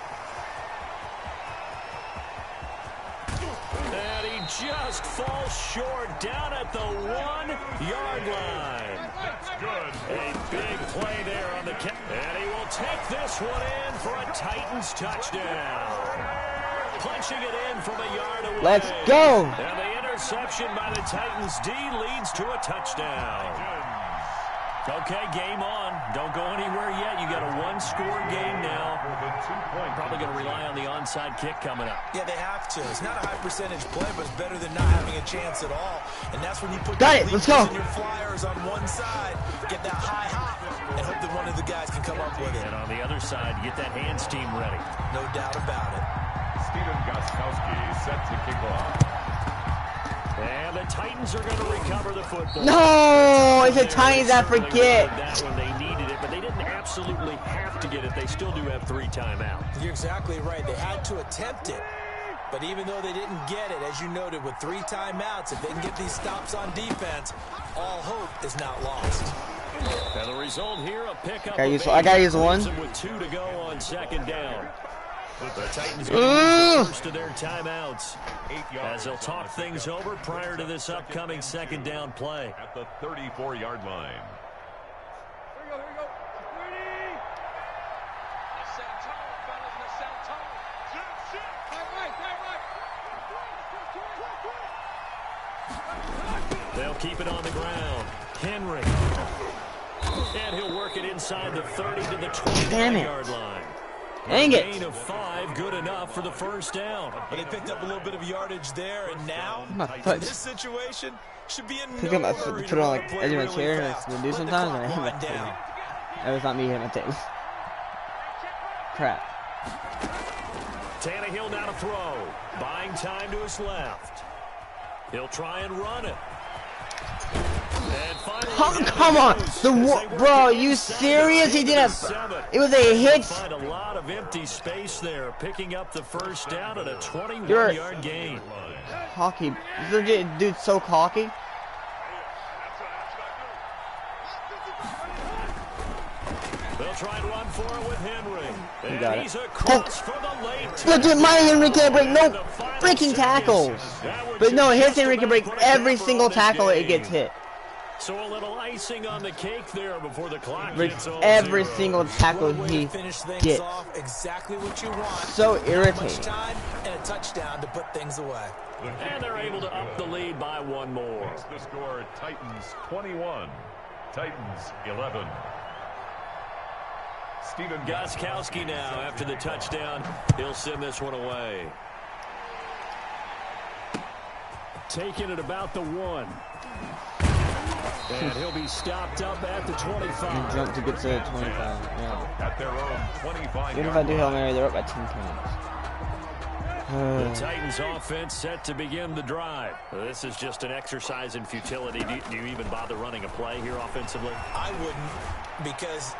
And he just falls short down at the 1-yard line. That's good. A big play there on the catch. And he will take this one in for a Titans touchdown. Punching it in from a yard away. Let's go. And the interception by the Titans D leads to a touchdown. Okay, game on. Don't go anywhere yet. You got a 1-score game now. Probably going to rely on the onside kick coming up. Yeah, they have to. It's not a high percentage play, but it's better than not having a chance at all. And that's when you put let's go. Your flyers on one side, get that high hop, and hope that one of the guys can come up with it. And on the other side, get that hands team ready. No doubt about it. Steven Gostkowski set to kick off. And the Titans are going to recover the football. No, it's the Titans that forget. That when they needed it, but they didn't absolutely have to get it. They still do have 3 timeouts. You're exactly right. They had to attempt it. But even though they didn't get it, as you noted, with 3 timeouts, if they can get these stops on defense, all hope is not lost. And the result here, a pickup. I gotta use one. With 2 to go on 2nd down. The Titans going to use the first of their timeouts as they'll talk things over prior to this upcoming 2nd down play. At the 34-yard line. Here we go. Ready? Now set tall, fellas. Now set tall. Right. They'll keep it on the ground. Henry. And he'll work it inside the 30 to the 29-yard line. Dang it. Gain of 5, good enough for the first down. But they picked up a little bit of yardage there, and now, in this situation, should be in no no put hurry it to on run like play edge of my really chair fast. and do Let the sometimes, clock and I hit wind my down. table. That was not me hitting my table. crap. Tannehill now to throw. Buying time to his left. He'll try and run it. And finally, come on! Bro, are you serious? He didn't. It was a hit. Find a lot of empty space there, picking up the first down at a 21-yard gain. Cocky. This dude's so cocky. They'll try and run for it with Henry. You got he's it. across for the late. Look at my Henry can't break no freaking tackles. But no, his Henry can break every single tackle it gets hit. So a little icing on the cake there before the clock Breaks gets over every zero. single tackle he gets. Exactly what you want. So irritating. Time and a touchdown to put things away. And they're able to up the lead by one more. It's the score, Titans 21, Titans 11. Steven Gostkowski now after the touchdown. He'll send this one away. Taking it about the 1. And he'll be stopped up at the 25. Jump to get to 25. Yeah. at their own 25. Even if I do Hail Mary, they're up by 10 points. The Titans offense set to begin the drive. This is just an exercise in futility. Do you even bother running a play here offensively? I wouldn't, because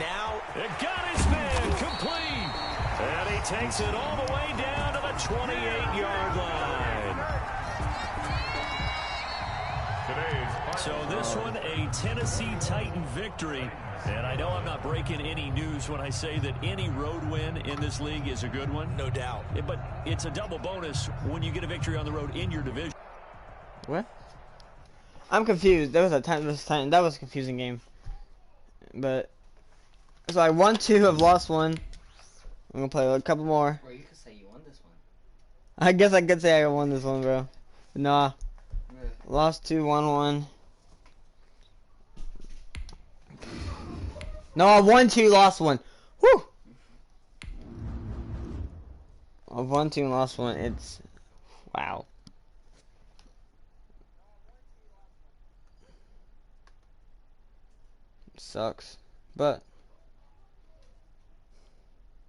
now it got his man complete. And he takes it all the way down to the 28-yard line. So this one, a Tennessee Titan victory. And I know I'm not breaking any news when I say that any road win in this league is a good one. no doubt. But it's a double bonus when you get a victory on the road in your division. What? I'm confused. There was a time this time that was a confusing game. But so I won 2, I've lost 1. I'm gonna play a couple more. Bro, you could say you won this one. I guess I could say I won this one, bro. But nah. Really? Lost 2, won 1. No, I won 2, lost 1. Whew! I won 2 and lost 1. It's wow. Sucks. But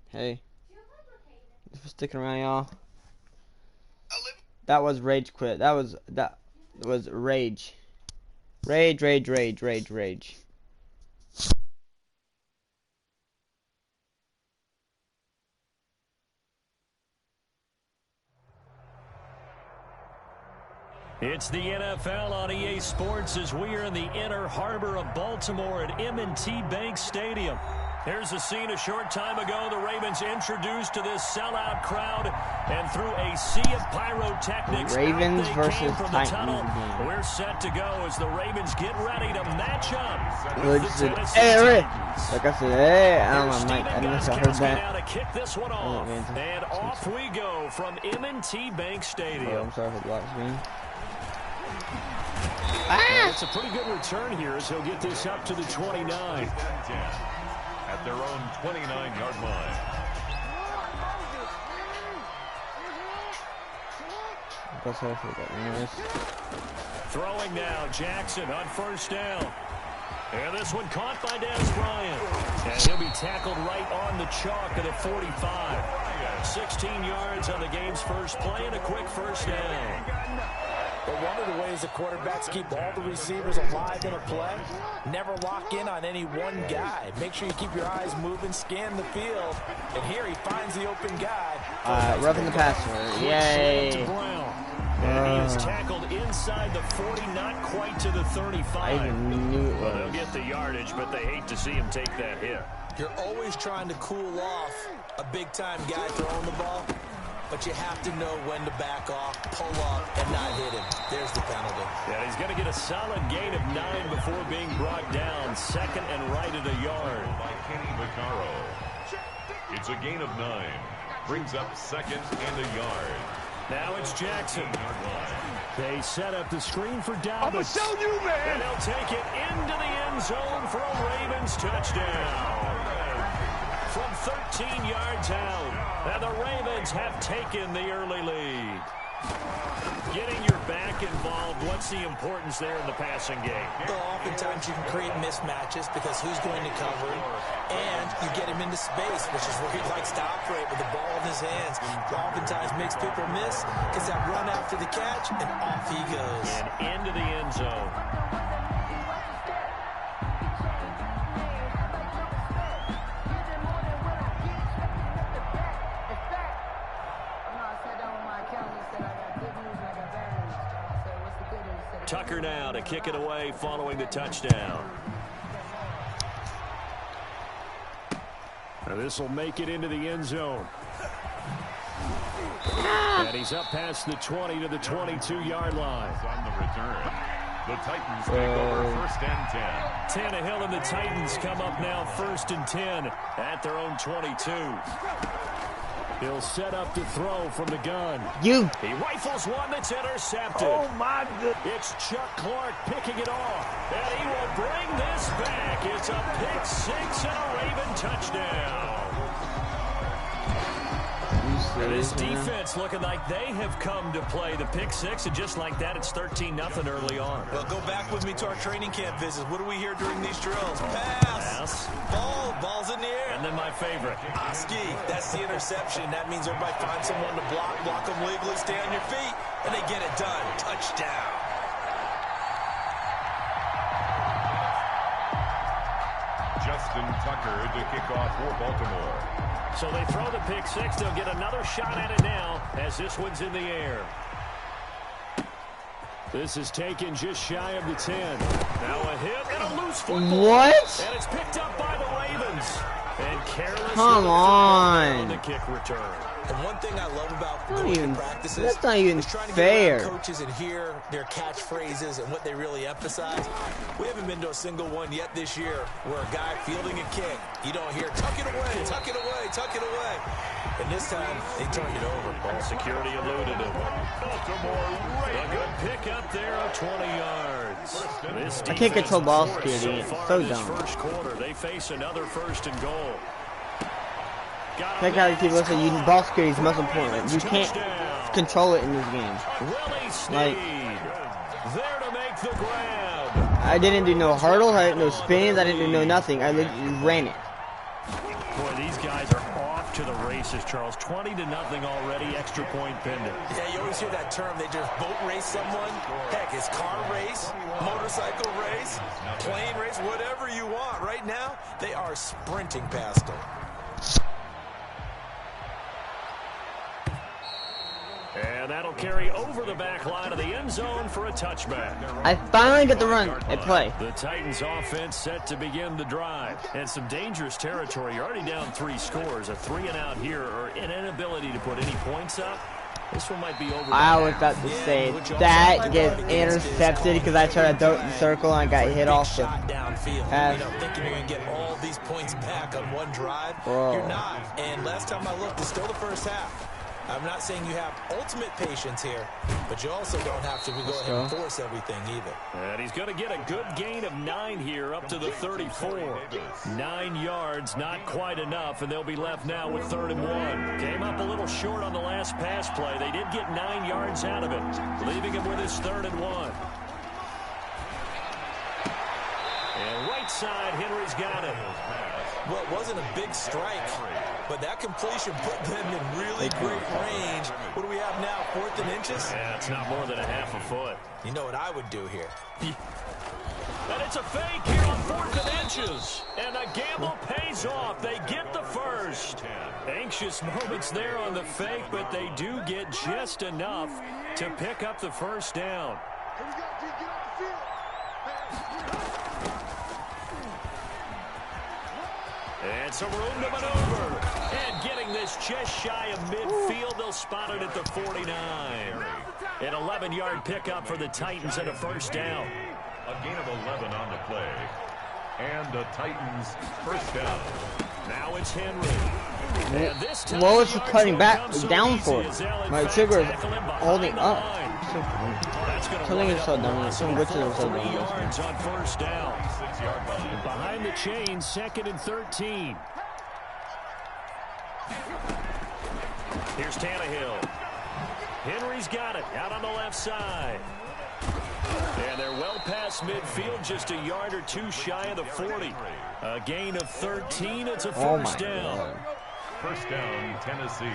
hey. Thanks for sticking around, y'all. That was rage quit. That was rage. Rage. It's the NFL on EA Sports as we are in the inner harbor of Baltimore at M&T Bank Stadium. Here's a scene a short time ago. The Ravens introduced to this sellout crowd, and through a sea of pyrotechnics, Ravens versus from Titans the tunnel. game. We're set to go as the Ravens get ready to match up Good with the Tennessee hey, Titans. like I said, hey, I don't know, Here's Mike. I don't know if I Steven heard Gostkowski that. now to kick this one off. man. And off we go from M&T Bank Oh, Stadium. I'm sorry for the black screen. It's a pretty good return here as he'll get this up to the 29. At their own 29-yard line. I'm sorry for that. Anyways. Throwing now, Jackson on first down. And this one caught by Des Bryant. And he'll be tackled right on the chalk at the 45. 16 yards on the game's first play and a quick first down. But one of the ways the quarterbacks keep all the receivers alive in a play, never lock in on any one guy. Make sure you keep your eyes moving, scan the field. And here he finds the open guy. Roughing the passer. Yay. And he is tackled inside the 40, not quite to the 35. I even knew it Well, was. they'll get the yardage, but they hate to see him take that hit. You're always trying to cool off a big-time guy throwing the ball, but you have to know when to back off, pull up, and not hit him. There's the penalty. Yeah, he's going to get a solid gain of 9 before being brought down. Second and right at a yard. By Kenny Vaccaro. It's a gain of 9. Brings up second and a yard. Now it's Jackson. They set up the screen for Dalvin. I'ma show you, man. And he'll take it into the end zone for a Ravens touchdown. From 13 yards out. And the Ravens have taken the early lead. Getting your back involved, what's the importance there in the passing game? Well, oftentimes you can create mismatches because who's going to cover him, and you get him into space, which is where he likes to operate with the ball in his hands. Oftentimes makes people miss, gets that run after the catch, and off he goes. And into the end zone. Tucker now to kick it away following the touchdown. This will make it into the end zone. And he's up past the 20 to the 22-yard line. On the return, the Titans take over 1st and 10. Tannehill and the Titans come up now 1st and 10 at their own 22. He'll set up to throw from the gun. He rifles one that's intercepted. Oh, my goodness. It's Chuck Clark picking it off. And he will bring this back. It's a pick six and a Raven touchdown. And this defense looking like they have come to play the pick six, and just like that, it's 13-0 early on. Well, go back with me to our training camp visits. What do we hear during these drills? Pass. Ball's in the air. And then my favorite. Oski, that's the interception. That means everybody finds someone to block them legally, stay on your feet, and they get it done. Touchdown. Justin Tucker to kick off for Baltimore. So they throw the pick six. They'll get another shot at it now as this one's in the air. This is taken just shy of the 10. Now a hit and a loose football. What? And it's picked up by the Ravens. And careless. Come on. The kick return. And one thing I love about going to practices that's not even is trying to fair. get around coaches and hear their catchphrases and what they really emphasize. We haven't been to a single one yet this year where a guy fielding a kick, you don't hear, tuck it away, tuck it away, tuck it away. And this time, they turned it over. Ball security eluded him. A good pick up there of 20 yards. I can't control ball security. It's so this dumb. First quarter, they face another 1st and goal. Like how people say ball security is most important. You can't control it in this game. Like, there to make the grab. I didn't do no hurdles, I didn't do no spins, I didn't do no nothing. I literally ran it. Boy, these guys are off to the races, Charles. 20-0 already, extra point pending. Yeah, you always hear that term. They just boat race someone. Heck, it's car race, motorcycle race, plane race, whatever you want. Right now, they are sprinting past them. And that'll carry over the back line of the end zone for a touchback. I finally get the run and play. The Titans offense set to begin the drive. And some dangerous territory. You're already down 3 scores. A 3-and-out here or an inability to put any points up. This one might be over. I was about to say that gets intercepted because I tried to throw it in the circle and I got hit off the pass. Thinking you're going to get all these points back on one drive. Bro. You're not. And last time I looked, it's still the first half. I'm not saying you have ultimate patience here, but you also don't have to go ahead and force everything either. And he's going to get a good gain of 9 here up to the 34. 9 yards, not quite enough, and they'll be left now with 3rd and 1. Came up a little short on the last pass play. They did get 9 yards out of it, leaving him with his 3rd and 1. And right side, Henry's got it. Well, it wasn't a big strike, but that completion put them in really great range. What do we have now, 4th and inches? Yeah, it's not more than a half a foot. You know what I would do here? And it's a fake here on 4th and inches. And the gamble pays off. They get the first. Anxious moments there on the fake, but they do get just enough to pick up the first down. And some room to maneuver. And getting this just shy of midfield, they'll spot it at the 49. An 11-yard pickup for the Titans and a first down. A gain of 11 on the play. And the Titans first down. Now it's Henry. What was he cutting back down for? My trigger is holding up. Something is so dumb. Some glitches are so dumb. 3 yards on first down. Behind the chain, 2nd and 13. Here's Tannehill. Henry's got it out on the left side. And they're well past midfield, just a yard or two shy of the 40. A gain of 13. It's a first down. God. First down, Tennessee.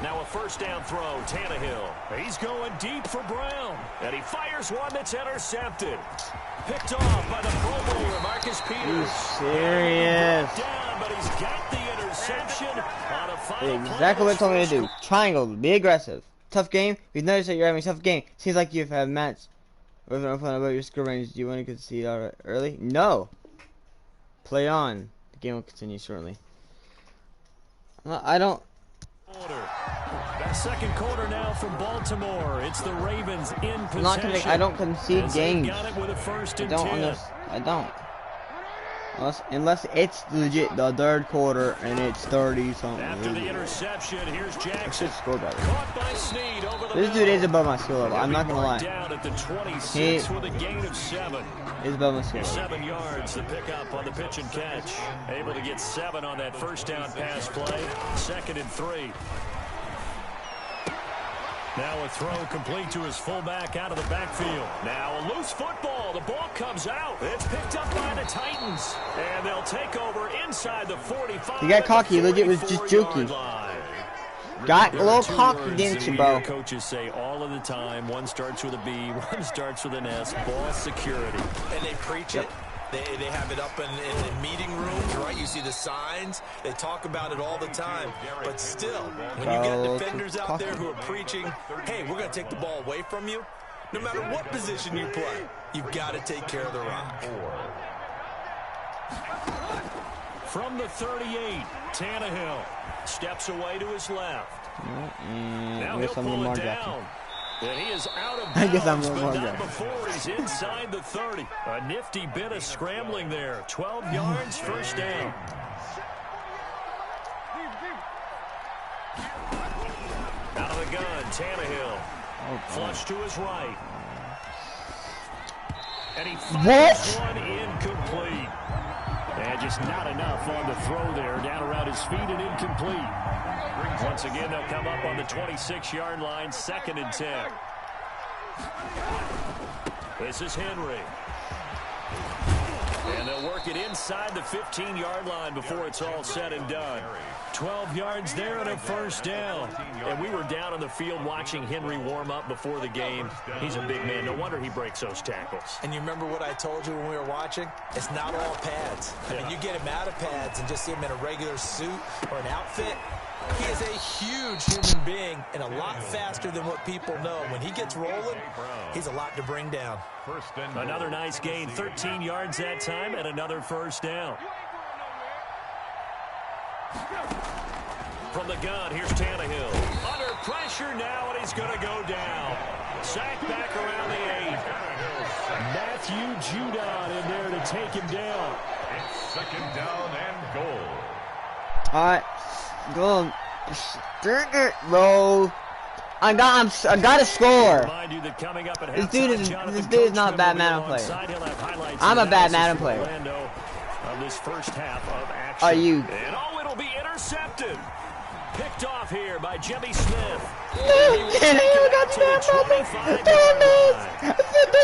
Now a first down throw, Tannehill. He's going deep for Brown. And he fires one that's intercepted. Picked off by the Pro Bowler, Marcus Peters. Are you serious? Down, but he's got the interception on a final Exactly what I told me to do. Triangle, be aggressive. Tough game. We've noticed that you're having a tough game. Seems like you've had match with an open about your score range. Do you want to concede early? No. Play on. The game will continue shortly. I don't. That second quarter now from Baltimore. It's the Ravens in possession. I don't concede games. Got it with a first and 10. I don't. Unless it's legit the third quarter and it's 30-something. After the interception, here's Jackson. Caught by Snead over the this dude is above my skill level. I'm not gonna lie. Down at the 26 with a gain of 7. He's above my skill level. 7 yards to pick up on the pitch and catch. Able to get 7 on that first down pass play. 2nd and 3. Now a throw complete to his fullback out of the backfield. Now a loose football. The ball comes out. It's picked up by the Titans. And they'll take over inside the 45. He got cocky. Legit was just jokey. Got a little cocky, didn't you, bro? Coaches say all of the time. One starts with a B. One starts with an S. Ball security. And they preach it. They have it up in the meeting rooms, right? You see the signs. They talk about it all the time. But still, when you get defenders out there who are preaching, hey, we're going to take the ball away from you, no matter what position you play, you've got to take care of the rock. From the 38, Tannehill steps away to his left. Now he'll pull it down. And he is out of bounds, but not before he's inside the 30. A nifty bit of scrambling there. 12 yards, first down. Out of the gun, Tannehill. Flush to his right. And he fires one incomplete. And just not enough on the throw there. Down around his feet and incomplete. Once again, they'll come up on the 26-yard line, 2nd and 10. This is Henry. And they'll work it inside the 15-yard line before it's all said and done. 12 yards there and a first down. And we were down on the field watching Henry warm up before the game. He's a big man. No wonder he breaks those tackles. And you remember what I told you when we were watching? It's not all pads. I mean, you get him out of pads and just see him in a regular suit or an outfit. He is a huge human being and a lot faster than what people know. When he gets rolling, he's a lot to bring down. Another nice gain, 13 yards that time, and another first down. From the gun, here's Tannehill. Under pressure now, and he's going to go down. Sacked back around the 8. Matthew Judon in there to take him down. It's 2nd down and goal. All right. Go, string it, bro. I got a score. This dude is not a bad Madden player. I'm a bad Madden player. Are you? And oh, it'll be intercepted. Picked off here by Jimmy Smith. That's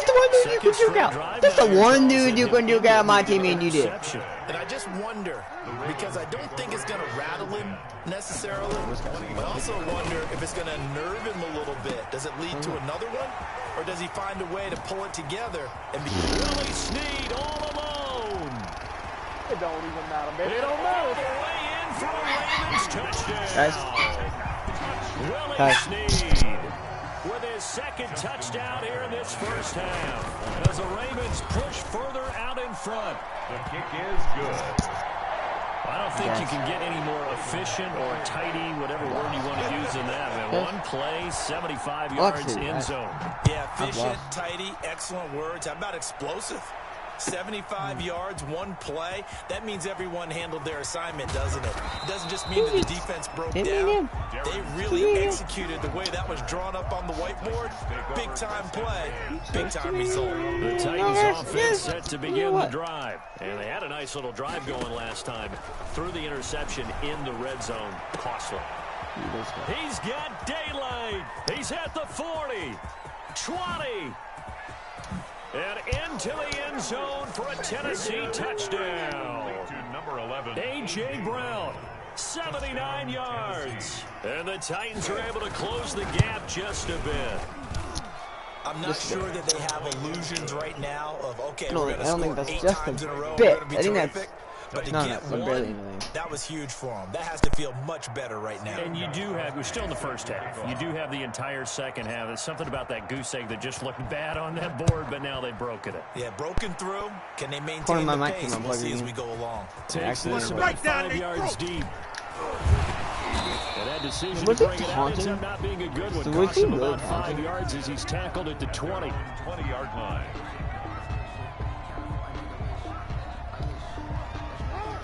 the one dude you could duke out. That's the one dude you could duke out on my team, and you did. And I just wonder, because I don't think it's going to rattle him necessarily, but I also wonder if it's going to nerve him a little bit. Does it lead to another one? Or does he find a way to pull it together and be Willie Snead all alone? It don't even matter, baby. It don't matter. All the way in for a Ravens touchdown. Willie Snead with his 2nd touchdown here in this first half. As the Ravens push further out in front. The kick is good. I don't think you can get any more efficient or tidy, whatever word you want to use in that. Man. One play, 75 yards in zone. Yeah, efficient, tidy, excellent words. How about explosive? 75 yards, one play. That means everyone handled their assignment, doesn't it? It doesn't just mean that the defense broke down. They really executed the way that was drawn up on the whiteboard. Big-time play, big-time result. The Titans offense set to begin the drive. And they had a nice little drive going last time. Threw the interception in the red zone. Costly. He's got daylight. He's at the 40, 20. And into the end zone for a Tennessee touchdown. Number 11. A.J. Brown, 79 yards. And the Titans are able to close the gap just a bit. I'm not sure that they have illusions right now of, okay, No, we're I don't think going to that's score 8 just times a in a row. bit. We're going to I be think terrific. that's But to no, get barely one, anything. that was huge for them. That has to feel much better right now. And you do have, we're still in the first half. You do have the entire second half. There's something about that goose egg that just looked bad on that board, but now they've broken it. Yeah, broken through. Can they maintain the pace? We'll see as we go along. Takes this about 5 yards deep. And that decision to Was bring it it out ends taunting? up not being a good one. So was Cost he him really about 5 taunting? yards as he's tackled at the 20. 20-yard line.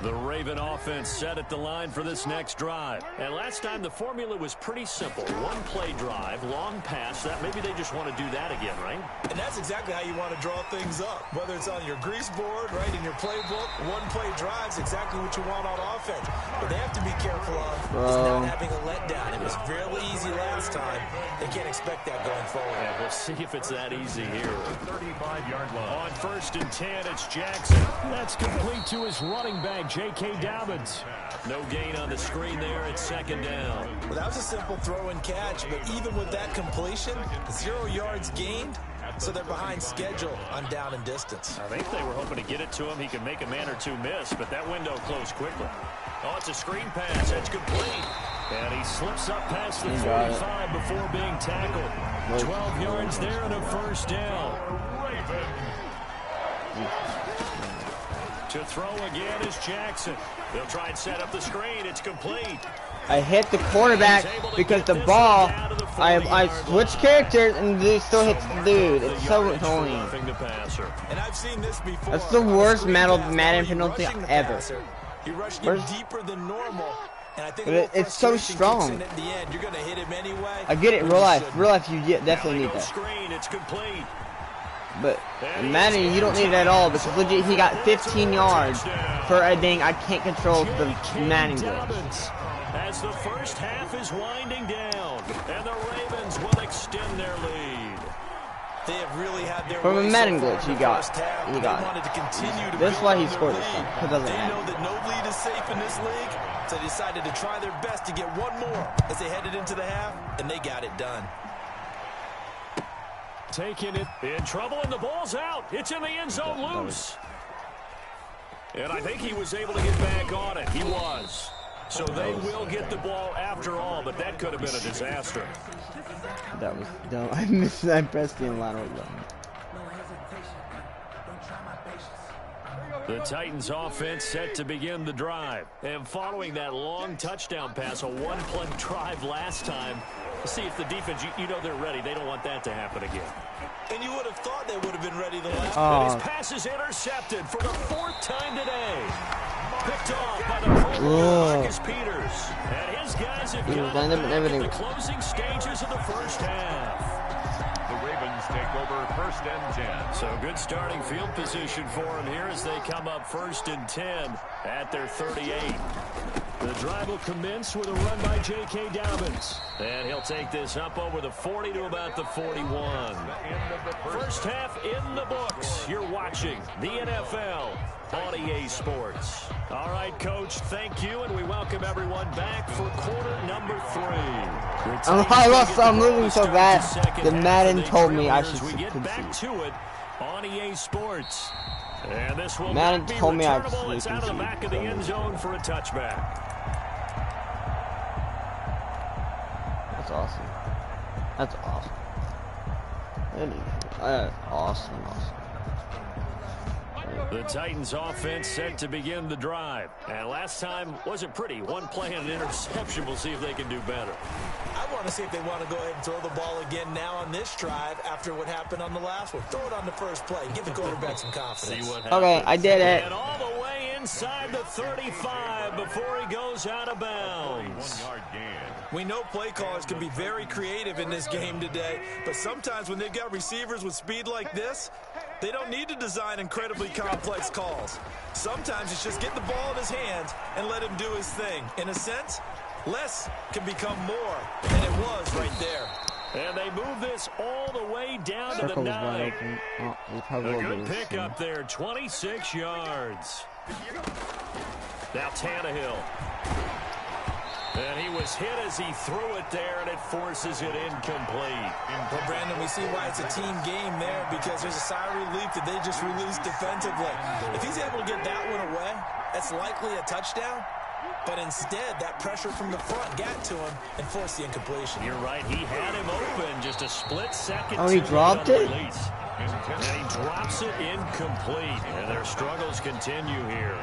The Raven offense set at the line for this next drive. And last time the formula was pretty simple. One play drive, long pass. That maybe they just want to do that again, right? And that's exactly how you want to draw things up. Whether it's on your grease board, right, in your playbook, one play drives exactly what you want on offense. But they have to be careful of is not having a letdown. It was fairly easy last time. They can't expect that going forward. Yeah, we'll see if it's that easy here. 35-yard line. On 1st and 10, it's Jackson. That's complete to his running back, J.K. Dobbins. No gain on the screen there at 2nd down. Well, that was a simple throw and catch, but even with that completion, 0 yards gained, so they're behind schedule on down and distance. I think they were hoping to get it to him. He could make a man or two miss, but that window closed quickly. Oh, it's a screen pass. That's complete. And he slips up past the 45 before being tackled. 12 yards there and a 1st down. To throw again is Jackson. They'll try and set up the screen. It's complete. I hit the quarterback because the ball, I switched characters and they still hits the dude. It's so annoying. And I've seen this before. That's the worst Madden penalty ever. He rushed him deeper than normal. And I think it's so strong. at the end. You're going to hit him anyway. I get it in real life. Real life, you definitely need that. Screen, it's complete. But in Madden, you don't need it at all because legit, he got 15 yards for a dang. I can't control the Madden glitch. As the first half is winding down, and the Ravens will extend their lead. They have really had their From a way Madden so far glitch, in he the got first half. it. They wanted to continue to That's build why on he their scored lead. this time. It doesn't They matter. know that no lead is safe in this league, so they decided to try their best to get one more as they headed into the half, and they got it done. Taking it in trouble, and the ball's out. It's in the end zone loose. And I think he was able to get back on it. He was. So they will get the ball after all, but that could have been a disaster. That was dumb. I missed. I pressed the lateral button. The Titans offense set to begin the drive. And following that long touchdown pass, a one-play drive last time, see if the defense, you know they're ready. They don't want that to happen again. And you would have thought they would have been ready the last And his pass is intercepted for the 4th time today. Picked off by the Marcus Peters. And his guys have got him back in the closing stages of the first half. The Ravens take over 1st and 10. So good starting field position for him here as they come up 1st and 10 at their 38. The drive will commence with a run by J.K. Dobbins. And he'll take this up over the 40 to about the 41. First half in the books. You're watching the NFL on EA Sports. All right, Coach, thank you, and we welcome everyone back for quarter number 3. I'm losing so bad. The Madden told me I should We get concede. back to it on EA Sports. And this will Madden not be told me I returnable. should It's out of the concede. back of the end zone for a touchback. That's awesome. That's awesome. That is awesome. The Titans offense set to begin the drive. And last time wasn't pretty. One play and an interception. We'll see if they can do better. I want to see if they want to go ahead and throw the ball again now on this drive after what happened on the last one. Throw it on the first play. Give the quarterback some confidence. See what happens. Okay, I did it. And all the way inside the 35 before he goes out of bounds. 1-yard gain. We know play callers can be very creative in this game today, but sometimes when they've got receivers with speed like this, they don't need to design incredibly complex calls. Sometimes it's just get the ball in his hands and let him do his thing. In a sense, less can become more, and it was right there. And they move this all the way down to the 9. A good pickup there, 26 yards. Now Tannehill. And he was hit as he threw it there, and it forces it incomplete. Well, Brandon, we see why it's a team game there, because there's a sigh of relief that they just released defensively. If he's able to get that one away, that's likely a touchdown. But instead, that pressure from the front got to him and forced the incompletion. You're right. He had him open just a split second. Oh, he dropped it? And he drops it incomplete. And their struggles continue here.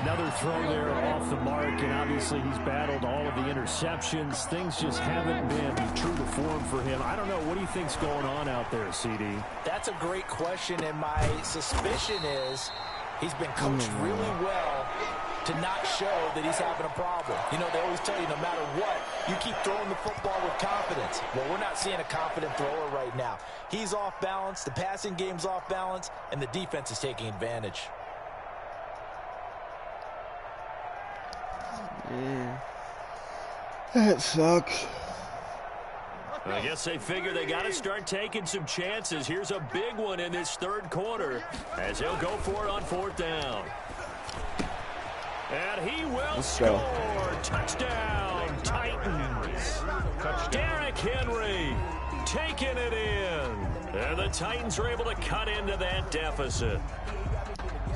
Another throw there off the mark, and obviously he's battled all of the interceptions. Things just haven't been true to form for him. I don't know. What do you think's going on out there, CD? That's a great question, and my suspicion is he's been coached really well to not show that he's having a problem. You know, they always tell you no matter what, you keep throwing the football with confidence. Well, we're not seeing a confident thrower right now. He's off balance, the passing game's off balance, and the defense is taking advantage. Yeah. That sucks. I guess they figure they got to start taking some chances. Here's a big one in this third quarter as he'll go for it on 4th down. And he will score. Touchdown, Titans. Derrick Henry taking it in. And the Titans are able to cut into that deficit.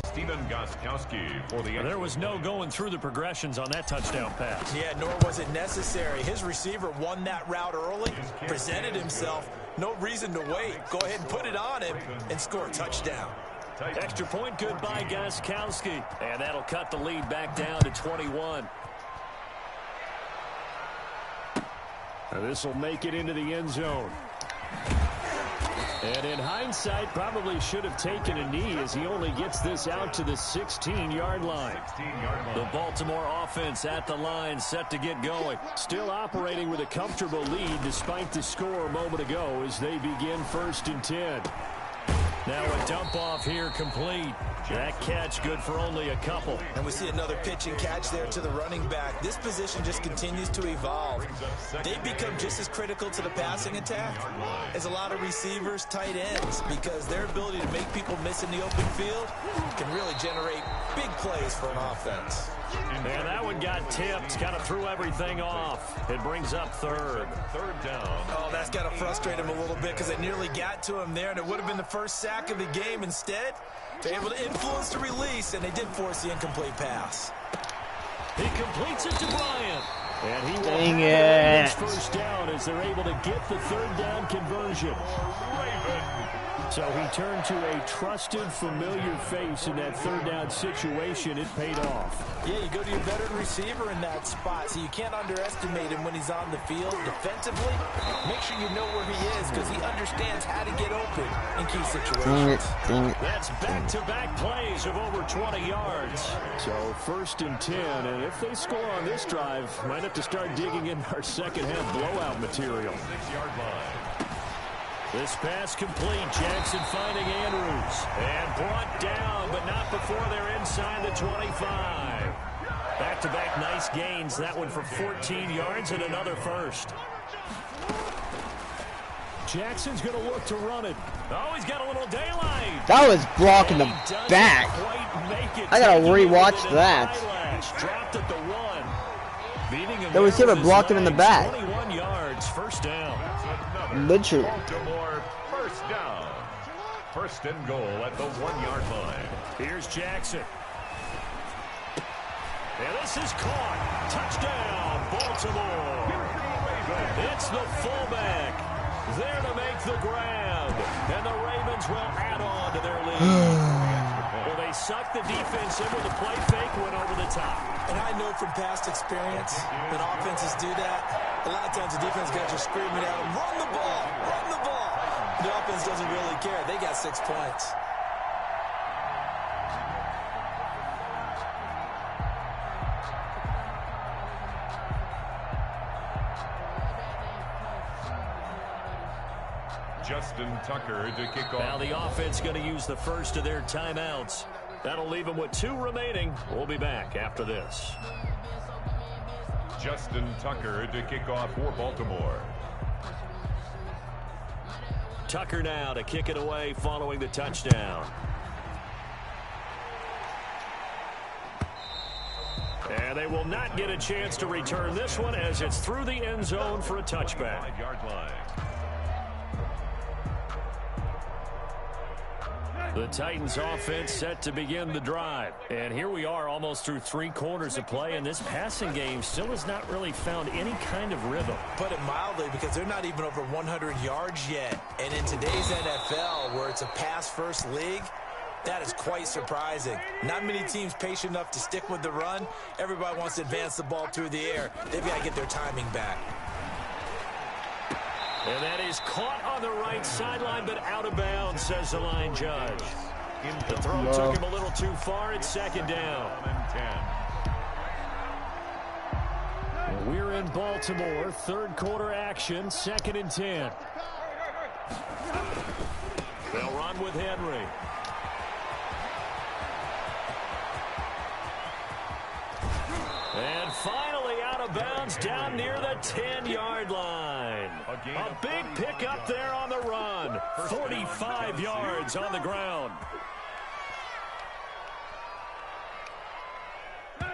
Stephen Gostkowski for the... There was no going through the progressions on that touchdown pass. Yeah, nor was it necessary. His receiver won that route early, presented himself. No reason to wait. Go ahead and put it on him and score a touchdown. Extra point good by Gostkowski. And that'll cut the lead back down to 21. This will make it into the end zone. And in hindsight, probably should have taken a knee as he only gets this out to the 16-yard line. The Baltimore offense at the line, set to get going. Still operating with a comfortable lead despite the score a moment ago as they begin 1st and 10. Now a dump off here complete. That catch good for only a couple. And we see another pitch and catch there to the running back. This position just continues to evolve. They've become just as critical to the passing attack as a lot of receivers, tight ends, because their ability to make people miss in the open field can really generate big plays for an offense. And that one got tipped, kind of threw everything off. It brings up 3rd. 3rd down. Oh, that's got to frustrate him a little bit because they nearly got to him there, and it would have been the first sack of the game. Instead, they're able to influence the release, and they did force the incomplete pass. He completes it to Bryant. And he will Dang have it. first down as they're able to get the 3rd down conversion. So he turned to a trusted, familiar face in that 3rd down situation. It paid off. Yeah, you go to your veteran receiver in that spot, so you can't underestimate him when he's on the field. Defensively, make sure you know where he is because he understands how to get open in key situations. That's back-to-back plays of over 20 yards. So 1st and 10, and if they score on this drive, might have to start digging in our second-half blowout material. 6-yard line. This pass complete. Jackson finding Andrews. And brought down, but not before they're inside the 25. Back-to-back nice gains. That one for 14 yards and another first. Jackson's going to look to run it. Oh, he's got a little daylight. That was blocking the back. I gotta rewatch that. Dropped at the 1. The receiver blocked him in the back. 21 yards, first down. Literally. Baltimore 1st down. 1st and goal at the 1-yard line. Here's Jackson. And this is caught. Touchdown, Baltimore. It's the fullback there to make the grab. And the Ravens will add on to their lead. point. Well, they sucked the defense in with a play fake, went over the top. And I know from past experience, when offenses do that, a lot of times the defense got you screaming at them, run the ball, run the ball. The offense doesn't really care. They got 6 points. Justin Tucker to kick off. Now the offense going to use the first of their timeouts. That'll leave them with 2 remaining. We'll be back after this. Justin Tucker to kick off for Baltimore. Tucker now to kick it away following the touchdown. And they will not get a chance to return this one as it's through the end zone for a touchback. 5-yard line. The Titans offense set to begin the drive. And here we are almost through 3 quarters of play, and this passing game still has not really found any kind of rhythm. Put it mildly, because they're not even over 100 yards yet. And in today's NFL, where it's a pass-first league, that is quite surprising. Not many teams patient enough to stick with the run. Everybody wants to advance the ball through the air. They've got to get their timing back. And that is caught on the right sideline, but out of bounds, says the line judge. The throw took him a little too far. It's 2nd down. We're in Baltimore. 3rd quarter action. 2nd and 10. They'll run with Henry. And finally out of bounds down near the 10-yard line. A big pickup there on the run. 45 yards on the ground.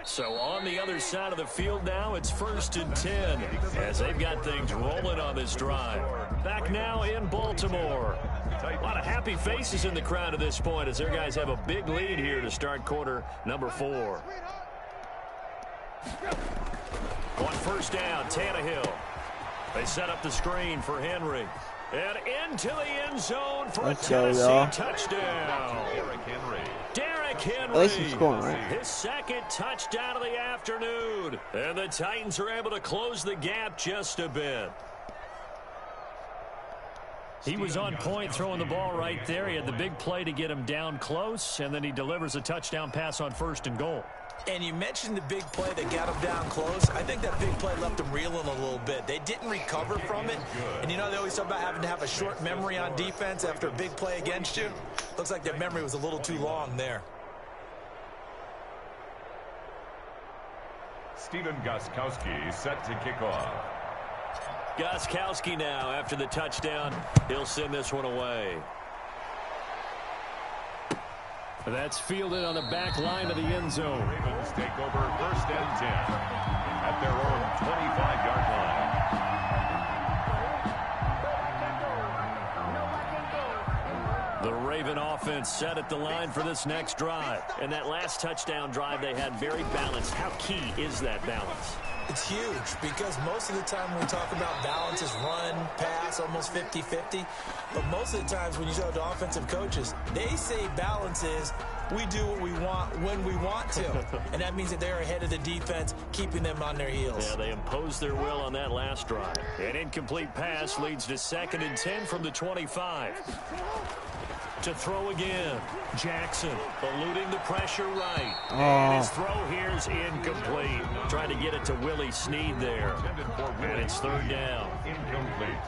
So on the other side of the field now, it's 1st and 10 as they've got things rolling on this drive. Back now in Baltimore. A lot of happy faces in the crowd at this point as their guys have a big lead here to start quarter number 4. On 1st down, Tannehill. They set up the screen for Henry. And into the end zone for a Tennessee touchdown. Derrick Henry. At least he's scoring, right? His 2nd touchdown of the afternoon. And the Titans are able to close the gap just a bit. He was on point throwing the ball right there. He had the big play to get him down close, and then he delivers a touchdown pass on 1st and goal. And you mentioned the big play that got him down close. I think that big play left them reeling a little bit. They didn't recover from it. And you know they always talk about having to have a short memory on defense after a big play against you. Looks like their memory was a little too long there. Stephen Gostkowski set to kick off. Gostkowski now after the touchdown. He'll send this one away. That's fielded on the back line of the end zone. Ravens take over 1st and 10 at their own 25-yard line. The Raven offense set at the line for this next drive. And that last touchdown drive they had very balanced. How key is that balance? It's huge because most of the time when we talk about balance is run, pass, almost 50-50. But most of the times when you talk to offensive coaches, they say balance is we do what we want when we want to. And that means that they're ahead of the defense, keeping them on their heels. Yeah, they imposed their will on that last drive. An incomplete pass leads to 2nd and 10 from the 25. To throw again. Jackson eluding the pressure right. And his throw here's incomplete. Trying to get it to Willie Snead there. And it's 3rd down. Incomplete.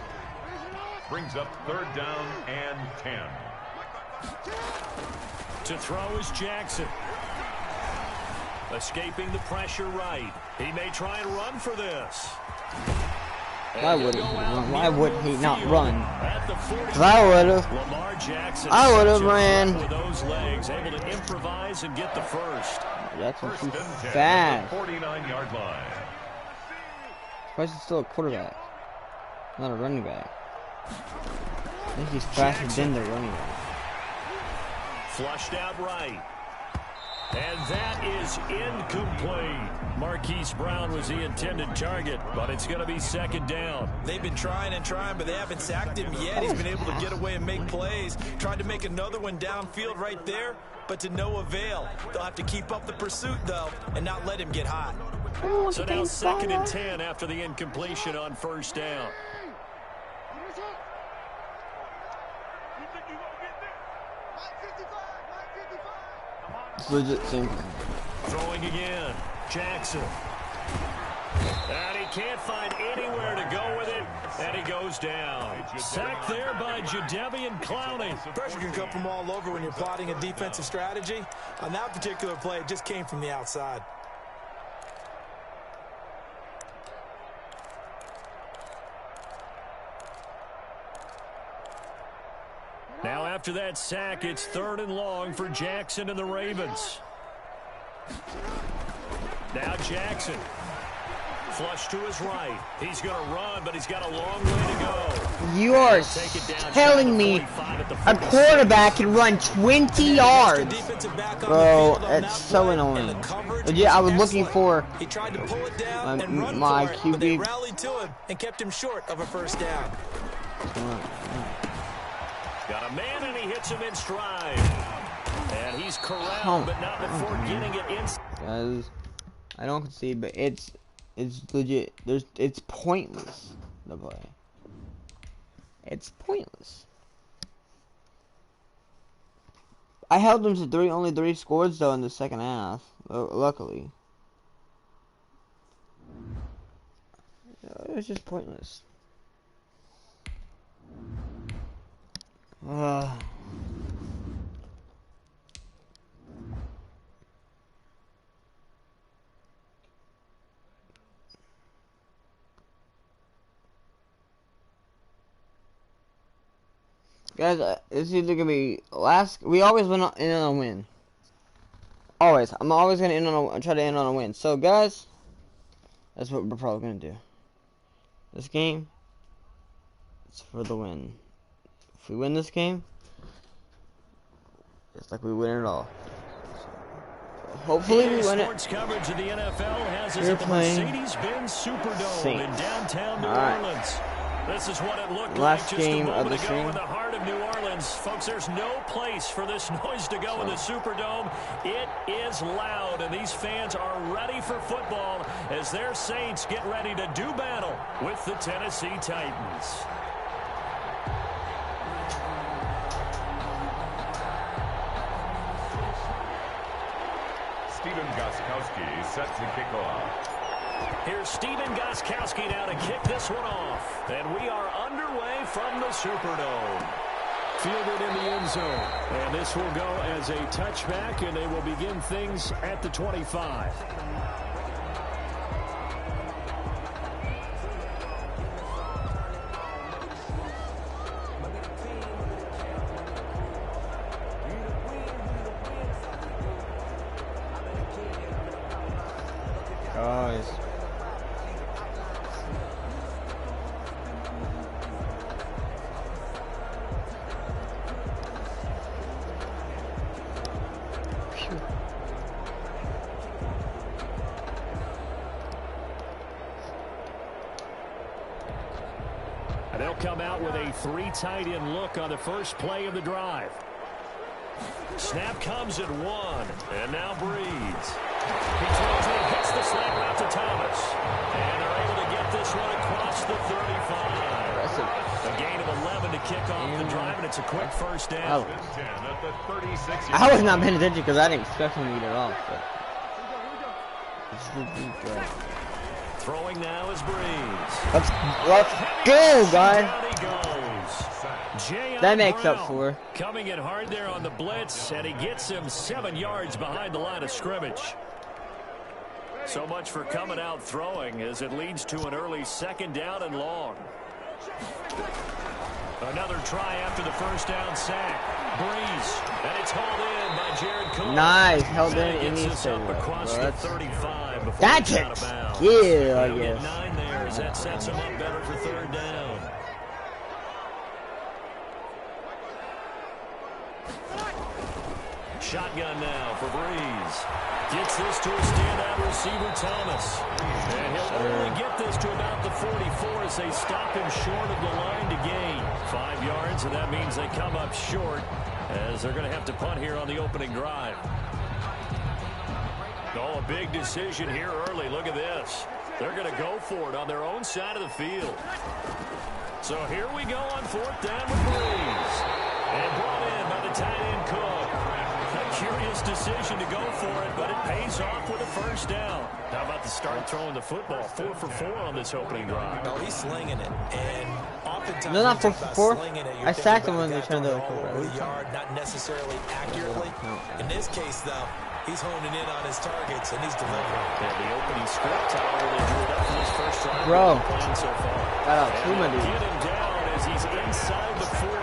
Brings up 3rd down and 10. To throw is Jackson. Escaping the pressure right. He may try and run for this. Why would he not run? Because I would have. Ran. With those legs, able to improvise and get the first. Jackson's too fast. 49-yard line. Why is he still a quarterback? Not a running back. I think he's faster than the running back. Flushed out right. And that is incomplete. Marquise Brown was the intended target, but it's going to be second down. They've been trying and trying, but they haven't sacked him yet. He's been able to get away and make plays. Tried to make another one downfield right there, but to no avail. They'll have to keep up the pursuit, though, and not let him get hot. So now 2nd and 10 after the incompletion on first down. Legit simple. Throwing again. Jackson. And he can't find anywhere to go with it, and he goes down. Sacked there by Jadeveon Clowney. Pressure can come from all over when you're plotting a defensive strategy. On that particular play, it just came from the outside. Now after that sack, it's 3rd and long for Jackson and the Ravens. Now Jackson. Flush to his right. He's going to run, but he's got a long way to go. You are telling me a quarterback can run 20 yards? Bro, that's so annoying. Yeah, I was looking for my QB. Rallied to him and kept him short of a first down. Got a man, and he hits him in stride. And he's corralled, but not before getting it in. Guys, I don't concede, but it's legit. It's pointless to play. It's pointless. I held them to only 3 scores though in the second half. Luckily, it was just pointless. Guys, it's either gonna be last. We always win in on a win. Always, I'm always gonna try to end on a win. So, guys, that's what we're probably gonna do. This game, it's for the win. If we win this game, it's like we win it all. So, hopefully we win it. Sports coverage of the NFL has us We're at the playing Mercedes-Benz Superdome Saints. in downtown New All Orleans. right. This is what it looked Last like just game a of moment the ago stream. in the heart of New Orleans. Folks, there's no place for this noise to go in the Superdome. It is loud, and these fans are ready for football as their Saints get ready to do battle with the Tennessee Titans. Stephen Gostkowski set to kick off. Here's Stephen Gostkowski now to kick this one off. And we are underway from the Superdome. Fielded in the end zone. And this will go as a touchback, and they will begin things at the 25. Guys. And they'll come out with a 3 tight end look on the first play of the drive. Snap comes at 1, and now Breeds. He throws it, hits the slant route to Thomas. And they're able to get this one across the 35. A gain of 11 to kick off the drive, and it's a quick first down. I was not paying attention because I didn't expect him to get it off. But it's Throwing now is Breeds. let's go, guys. Down he goes. That makes up for. Coming in hard there on the blitz, and he gets him 7 yards behind the line of scrimmage. So much for coming out throwing as it leads to an early 2nd down and long. Another try after the first down sack. Breeze, and it's hauled in by Jared Cook. Nice, held in Gets any us up across the 35 before That's it's it. out of bounds. Yeah, I He'll get guess. 9 there as that sets him up better for 3rd down. Shotgun now for Breeze. Gets this to a standout receiver, Thomas. And he'll only get this to about the 44 as they stop him short of the line to gain 5 yards, and that means they come up short as they're going to have to punt here on the opening drive. Oh, a big decision here early. Look at this. They're going to go for it on their own side of the field. So here we go on 4th down with Breeze. And brought in by the tight end Cook. A curious decision to go for it, but it pays off with a first down. How about the start throwing the football? 4 for 4 on this opening drive. No, he's slinging it. And oftentimes, no, not 4 for 4. I sacked him when they turned the yard, not necessarily accurately. No. In this case, though, he's honing in on his targets, and he's delivering. Yeah, the opening script, however, they drew it up for this first drive. Bro, So far. got out too many. Get him down as he's inside the 40.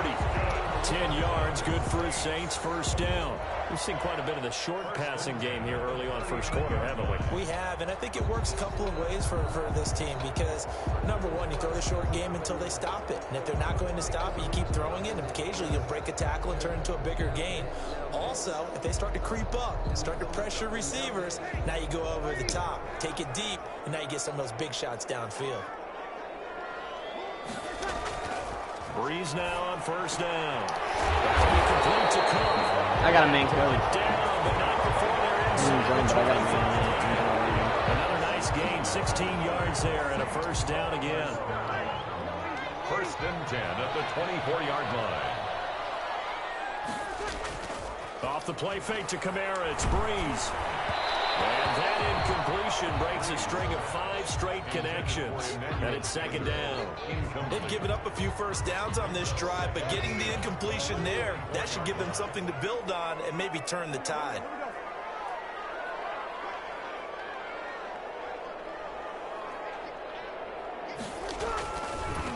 10 yards, good for his Saints, first down. We've seen quite a bit of the short passing game here early on first quarter, haven't we? We have, and I think it works a couple of ways for this team because, number one, you throw the short game until they stop it. And if they're not going to stop it, you keep throwing it, and occasionally you'll break a tackle and turn it into a bigger gain. Also, if they start to creep up, start to pressure receivers, now you go over the top, take it deep, and now you get some of those big shots downfield. Breeze now on first down. Complete to Cook. I got a man early. Down, but not before they're inside. Another nice gain, 16 yards there, and a first down again. 1st and 10 at the 24-yard line. Off the play fake to Kamara, it's Breeze. And that incompletion breaks a string of 5 straight connections. And it's 2nd down. They've given up a few first downs on this drive, but getting the incompletion there, that should give them something to build on and maybe turn the tide.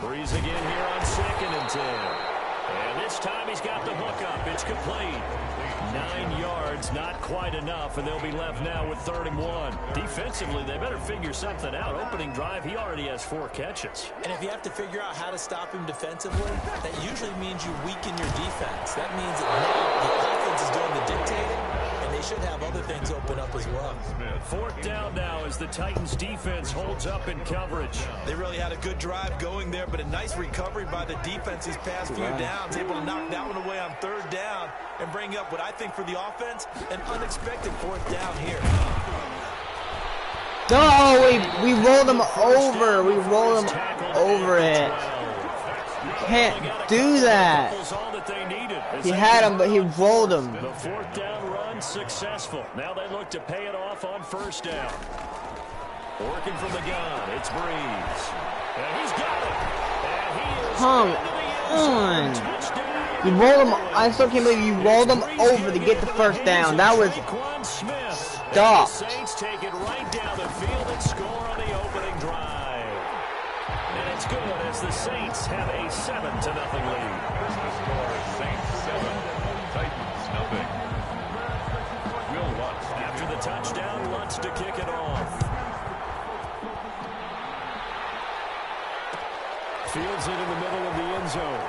Breeze again here on 2nd and 10. And this time he's got the hook up. It's complete. 9 yards, not quite enough, and they'll be left now with 3rd and 1. Defensively, they better figure something out. Opening drive, he already has 4 catches. And if you have to figure out how to stop him defensively, that usually means you weaken your defense. That means that now the offense is doing the dictating, and they should have other things open up as well. 4th down now as the Titans defense holds up in coverage. They really had a good drive going there, but a nice recovery by the defense these past few downs, able to knock that one away on 3rd down and bring up what I think for the offense, an unexpected 4th down here. No, we rolled him over. We rolled him over it. You can't do that. He had him, but he rolled him. The 4th down run successful. Now they look to pay it off on 1st down. Working from the gun, it's Breeze. And he's got it. And he is Come on. You rolled him. I still can't believe you rolled him over to get the 1st down. That was stop. The Saints take it right down the field and score on the opening drive. And it's good as the Saints have a 7-0 lead. The score is Saints 7, Titans 0. Will Lutz. After the touchdown, Lutz to kick it off. Fields it in the middle of the end zone.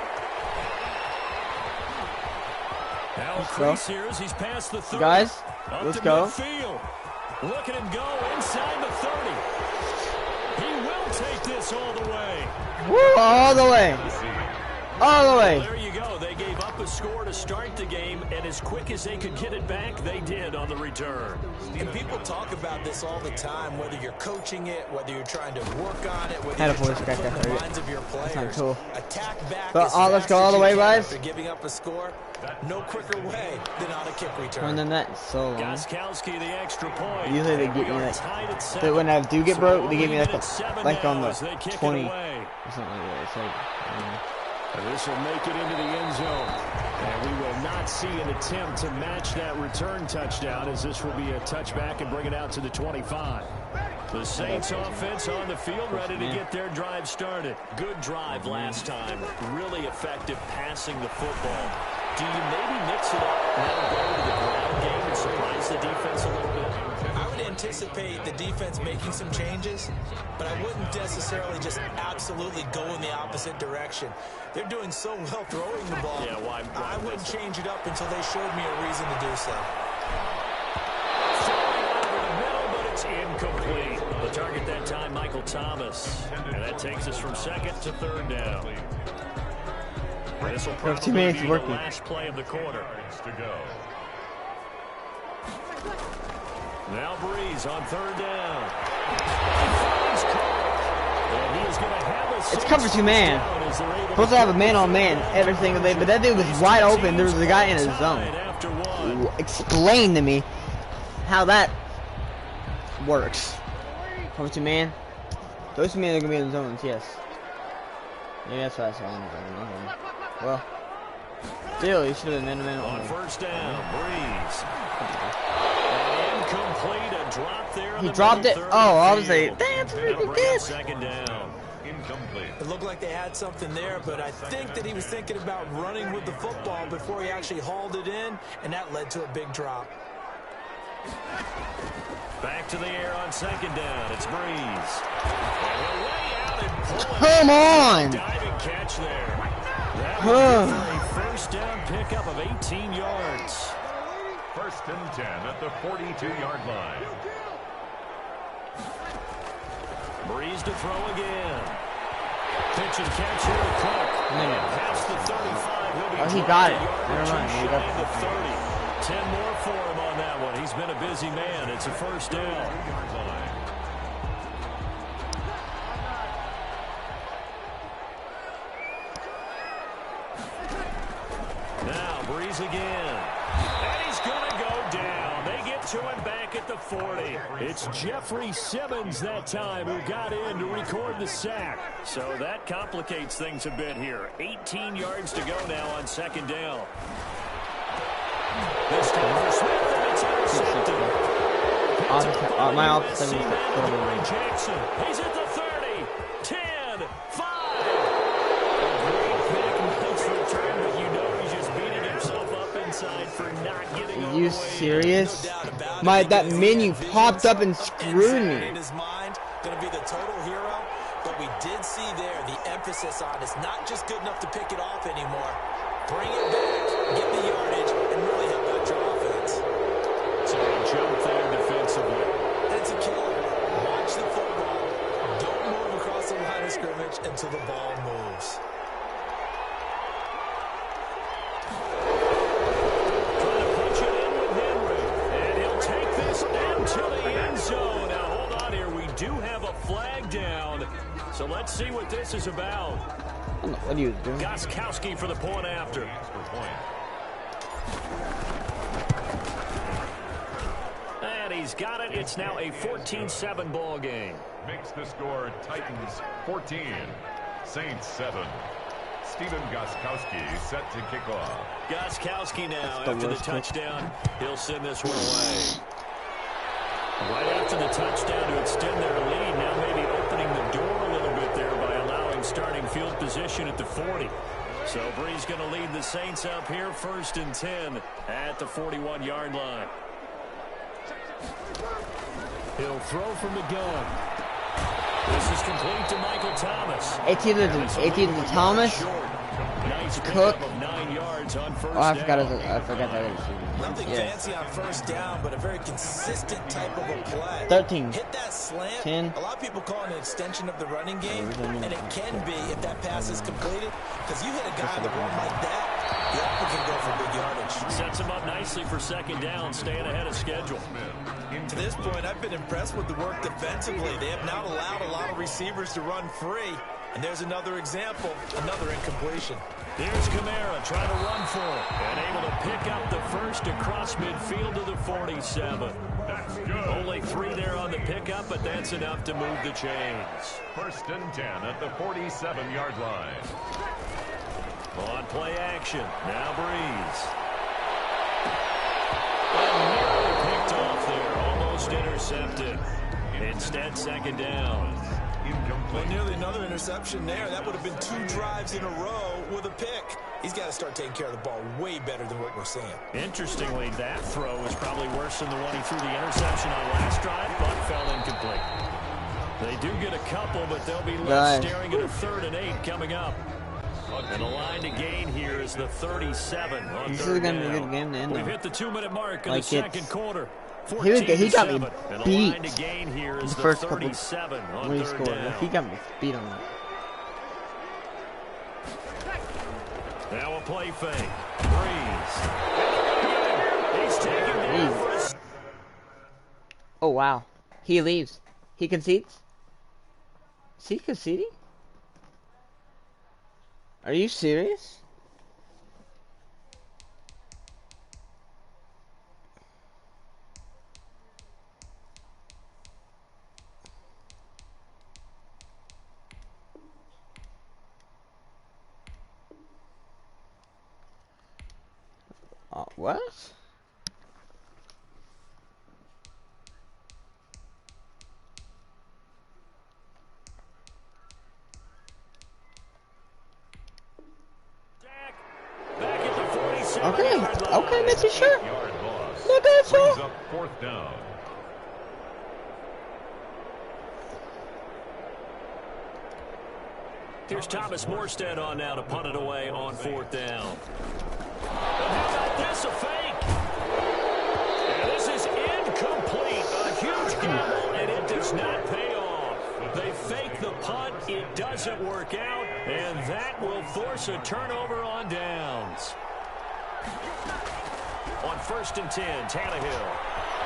Now Crease here as he's past the 30. Guys, let's go. Midfield. Look at him go inside the 30. He will take this all the way. Woo, all the way. All the way. There you go. They gave up a score to start the game, and as quick as they could get it back, they did on the return. And people talk about this all the time, whether you're coaching it, whether you're trying to work on it, whether you're trying to put in the minds of your players. Cool. Attack back But let's go all the way, guys. After giving up a score, no quicker way than on a kick return. Turn the net so long. Goskowski, the extra point. Usually they get me like, when I do get broke, they give me like on the 20 or something like that. It's like, this will make it into the end zone. And we will not see an attempt to match that return touchdown, as this will be a touchback and bring it out to the 25. The Saints offense on the field, ready to get their drive started. Good drive last time. Really effective passing the football. Do you maybe mix it up, now go to the ground game and surprise the defense a little bit? I would anticipate the defense making some changes, but I wouldn't necessarily just absolutely go in the opposite direction. They're doing so well throwing the ball. Yeah, why I wouldn't change it up until they showed me a reason to do so. Over the middle, but it's incomplete. The target that time, Michael Thomas. And that takes us from second to third down. This will probably be the last play of the quarter. To go. Now Breeze on third down. It's cover 2 man. Supposed to have a man-on-man every single day, but that dude was wide open. There was a guy in his zone. Explain to me how that works. Cover 2 man. Those 2 men are gonna be in the zones, yes. Yeah, that's what I saw. Well, still, you should have been man-on-man. On first down, Breeze. Incomplete, a drop there. He dropped it. Oh, I was like, that's really good. Second down. Incomplete. It looked like they had something there, but I think that he was thinking about running with the football before he actually hauled it in, and that led to a big drop. Back to the air on second down. It's Breeze. Way out and Come on! diving catch there. That was a first down pickup of 18 yards. First and 10 at the 42-yard line. Breeze to throw again. Pitch and catch here to Cook. Past the 35. Oh, he got it. Never mind. He got the 30. 10 more for him on that one. He's been a busy man. It's a first down. Now Breeze again. And he's going to go down. They get to him back at the 40. It's Jeffrey Simmons that time who got in to record the sack. So that complicates things a bit here. 18 yards to go now on second down. This time for Smith, and it's intercepted. My offense is Jackson. He's at the 30, 10, 5. Are you serious? That menu popped up and screwed me. In his mind, gonna be the total hero, but we did see there the emphasis on it's not just good enough to pick it off anymore. Bring it back, get the yardage, and really help out your offense. So a jump there defensively. That's a killer. Watch the football. Don't move across the line of scrimmage until the ball moves. So let's see what this is about. What are you doing? Goskowski for the point after. And he's got it. It's now a 14-7 ball game. Makes the score Titans 14, Saints 7. Stephen Goskowski set to kick off. Goskowski now after the touchdown. He'll send this one away. Right after the touchdown to extend their lead, now maybe opening the door a little bit there by allowing starting field position at the 40. So Breeze going to lead the Saints up here, first and 10 at the 41-yard line. He'll throw from the gun. This is complete to Michael Thomas. 18 to Thomas. Nice Cook. Of 9 yards on first Oh, I down. forgot that. Nothing fancy on first down, but a very consistent type of a play. 13. Hit that slant. 10. A lot of people call it an extension of the running game, and it can be if that pass is completed. Because you hit a guy on the run like that, the upper can go for big yardage. Sets him up nicely for second down, staying ahead of schedule. To this point, I've been impressed with the work defensively. They have not allowed a lot of receivers to run free. And there's another example, another incompletion. Here's Kamara trying to run for it. And able to pick up the first across midfield to the 47. That's good. Only 3 there on the pickup, but that's enough to move the chains. First and 10 at the 47-yard line. On play action. Now Breeze. And nearly picked off there. Almost intercepted. Instead, second down. incomplete. Well, nearly another interception there. That would have been 2 drives in a row with a pick. He's got to start taking care of the ball way better than what we're seeing. Interestingly, that throw was probably worse than the one he threw the interception on last drive, but fell incomplete. They do get a couple, but they'll be left staring at a 3rd and 8 coming up. And the line to gain here is the 37 on This 3rd is gonna down. be a good game to end We've on. hit the 2-minute mark in Like the second quarter. He got me And the beat line to gain here is the the first couple 37 on when he 3rd scored. down. Like, he got me beat on that. Now a play fake. Breeze. He's taken down for a... Oh wow, he leaves. He concedes. Is he conceding? Are you serious? What? Okay, Missy, sure. Look at it, Brings up 4th down. Here's Thomas Morstead on now to punt it away on 4th down. And how about this, a fake? And this is incomplete. A huge gamble, and it does not pay off. They fake the punt. It doesn't work out, and that will force a turnover on downs. On 1st and 10, Tannehill.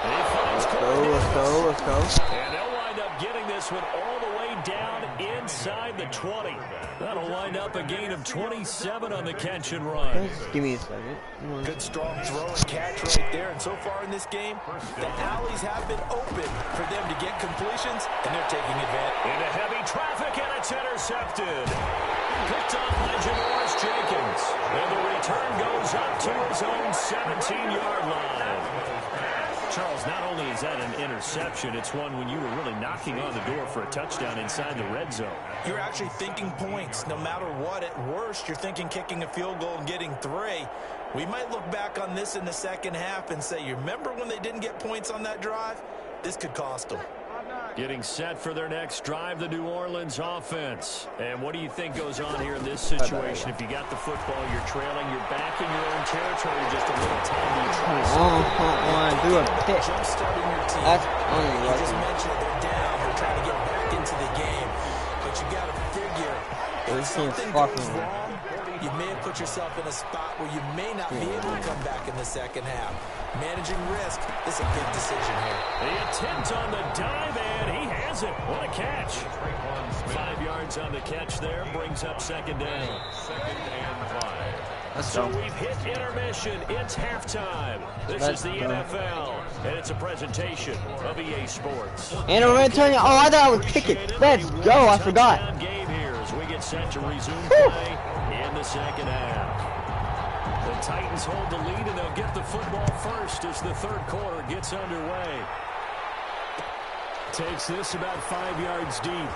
And he finds Let's go. And they'll wind up getting this one all the way down inside the 20. That'll wind up a gain of 27 on the catch and run. Give me a second. Good strong throw and catch right there. And so far in this game, the alleys have been open for them to get completions, and they're taking advantage. Into heavy traffic, and it's intercepted. Picked up by Janoris Jenkins. And the return goes up to his own 17-yard line. Charles, not only is that an interception, it's one when you were really knocking on the door for a touchdown inside the red zone. You're actually thinking points no matter what. At worst, you're thinking kicking a field goal and getting 3. We might look back on this in the second half and say, you remember when they didn't get points on that drive? This could cost them. Getting set for their next drive, the New Orleans offense. And what do you think goes on here in this situation? If you got the football, you're trailing, you're back in your own territory, just a little time to try Do a pick. Jump-starting your team. That's You just mentioned they're down. They're trying to get back into the game. But you got to figure, if something goes wrong, you may have put yourself in a spot where you may not be able to come back in the second half. Managing risk is a big decision here. The attempt on the dive, and he has it. What a catch. 5 yards on the catch there, brings up 2nd down. 2nd and 5. So we've hit intermission. It's halftime. This is the NFL, and it's a presentation of EA Sports. And we're returning. Oh, I thought I was kicking. Let's go. I forgot. Game here as we get set to resume play in the second half. The Titans hold the lead, and they'll get the football first as the 3rd quarter gets underway. Takes this about 5 yards deep.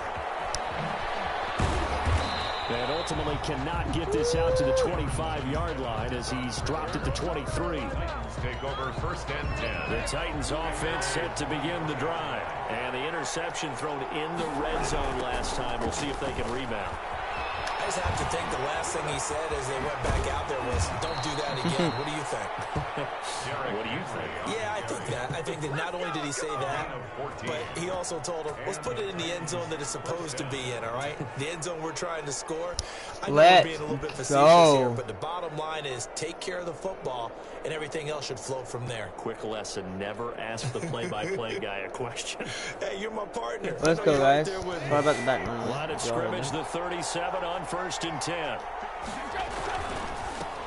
And ultimately cannot get this out to the 25-yard line as he's dropped it to 23. Take over 1st and 10. The Titans offense set to begin the drive. And the interception thrown in the red zone last time. We'll see if they can rebound. I just have to think the last thing he said as they went back out there was, don't do that again. What do you think? What do you think? Yeah, I think that. I think that not only did he say that, but he also told him, let's put it in the end zone that it's supposed to be in, all right? The end zone we're trying to score. I know we're being a little bit facetious here, but the bottom line is take care of the football, and everything else should flow from there. Quick lesson, never ask the play-by-play guy a question. Hey, you're my partner. Let's go, guys. What about the back line? Line of scrimmage, the 37 on 1st and 10.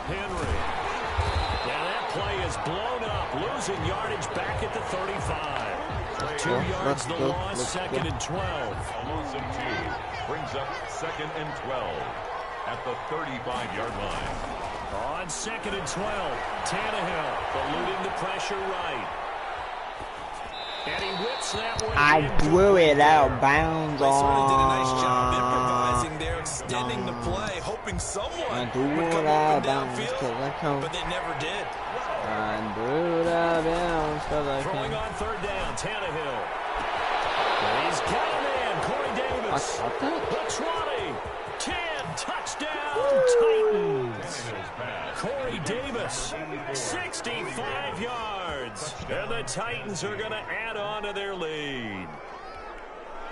Henry. And that play is blown up, losing yardage back at the 35. 2 yards the loss, 2nd and 12. A loss of 2 brings up 2nd and 12 at the 35-yard line. On 2nd and 12, Tannehill eluding the pressure right. And he whips that one. I blew it out bounds. They sort of did a nice job improvising there, extending the play, hoping someone would come up and downfield, but they never did. I blew it out bounds because I can. Throwing on third down, Tannehill. And he's got him in. Corey Davis. The 20. 10. Touchdown, Titans. Corey Davis, 65 yards. And the Titans are going to add on to their lead.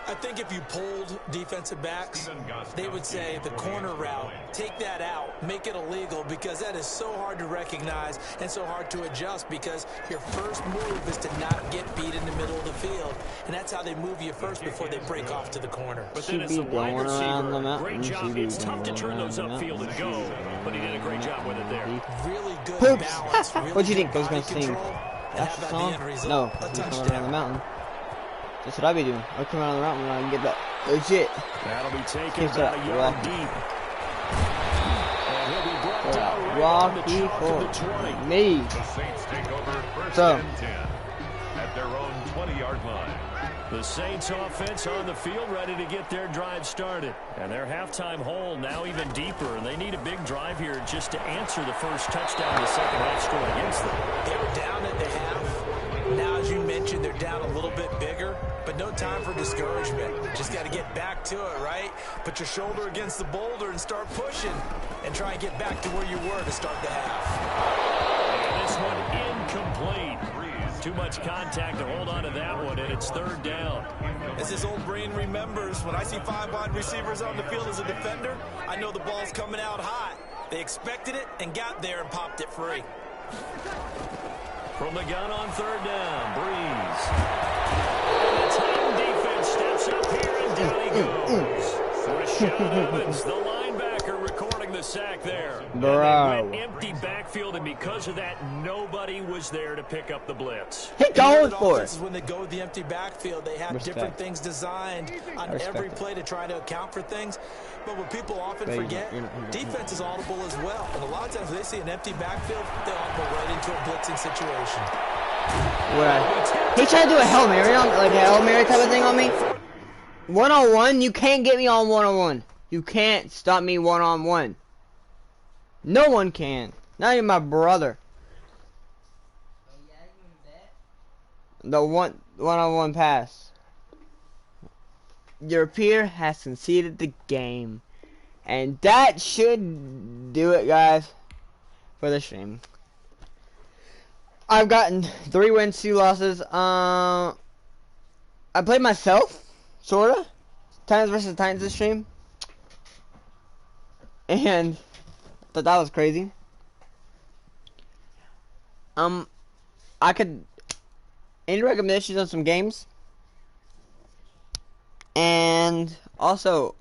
I think if you polled defensive backs, they would say the corner route, take that out, make it illegal, because that is so hard to recognize and so hard to adjust, because your first move is to not get beat in the middle of the field, and that's how they move you first before they break off to the corner. But then it's the wide receiver. Great job. It's tough to turn those upfield and go, but he did a great job with it there. Really good Poops. balance. Really What'd you think I was body going to sing? control, and That's how the about song? the end result? No, A he's coming around the touchdown. mountain. That's what I be doing. I come around the mountain when I can get that legit. That'll be taken Keeps about that a yard deep. And he'll be brought down right on the Rocky chalk of the for 20. me. The Saints take over first So. and 10 at their own 20-yard line. The Saints offense on the field ready to get their drive started. And their halftime hole now even deeper. And they need a big drive here just to answer the first touchdown the second half score against them. They were down at the half. Now, as you mentioned, they're down a little bit bigger, but no time for discouragement. Just got to get back to it, right? Put your shoulder against the boulder and start pushing and try and get back to where you were to start the half. And this one incomplete. Too much contact to hold on to that one, and it's third down. As his old brain remembers, when I see 5 wide receivers on the field as a defender, I know the ball's coming out hot. They expected it and got there and popped it free. From the gun on third down, Breeze. And the Titan defense steps up here, and down he goes. Rashad Evans, the linebacker, recording the sack there. Bro. And they went empty backfield, and because of that, nobody was there to pick up the blitz. He going for it. When they go with the empty backfield, they have Respect. different things designed on every it. play to try to account for things. But what people often But forget, you're not. defense is audible as well. And a lot of times when they see an empty backfield, they audible right into a blitzing situation. He tried to do a Hail Mary on, like a Hail Mary type of thing on me. One-on-one, you can't get me on one-on-one. You can't stop me one-on-one. No one can. Not even my brother. The one-on-one pass. Your peer has conceded the game. And that should do it, guys, for the stream. I've gotten 3 wins, 2 losses. I played myself, sorta. Titans versus Titans this stream. And thought that was crazy. I could any recommendations on some games? And also,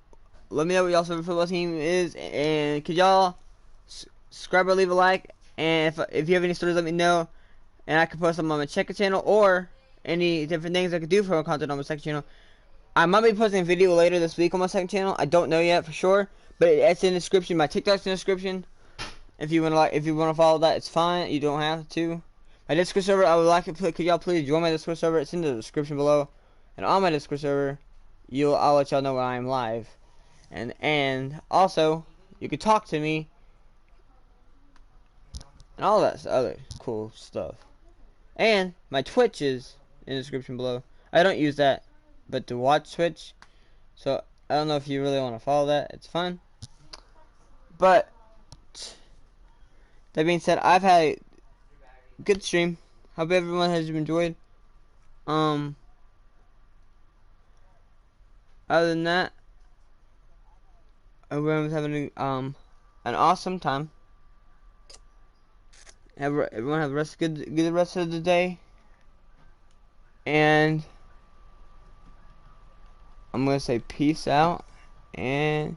let me know what y'all's favorite football team is, and could y'all subscribe or leave a like, and if you have any stories, let me know, and I can post them on my checker channel, or any different things I could do for content on my second channel. I might be posting a video later this week on my second channel. I don't know yet for sure, but it's in the description. My TikTok's in the description. If you wanna follow that, it's fine. You don't have to. My Discord server, I would like it. Could y'all please join my Discord server? It's in the description below. And on my Discord server, I'll let y'all know when I'm live. And also, you can talk to me and all that other cool stuff. And my Twitch is in the description below. I don't use that, but to watch Twitch. So I don't know if you really want to follow that. It's fun. But that being said, I've had a good stream. Hope everyone has enjoyed. Other than that, everyone's having an awesome time. Everyone have good rest of the day. And I'm gonna say peace out and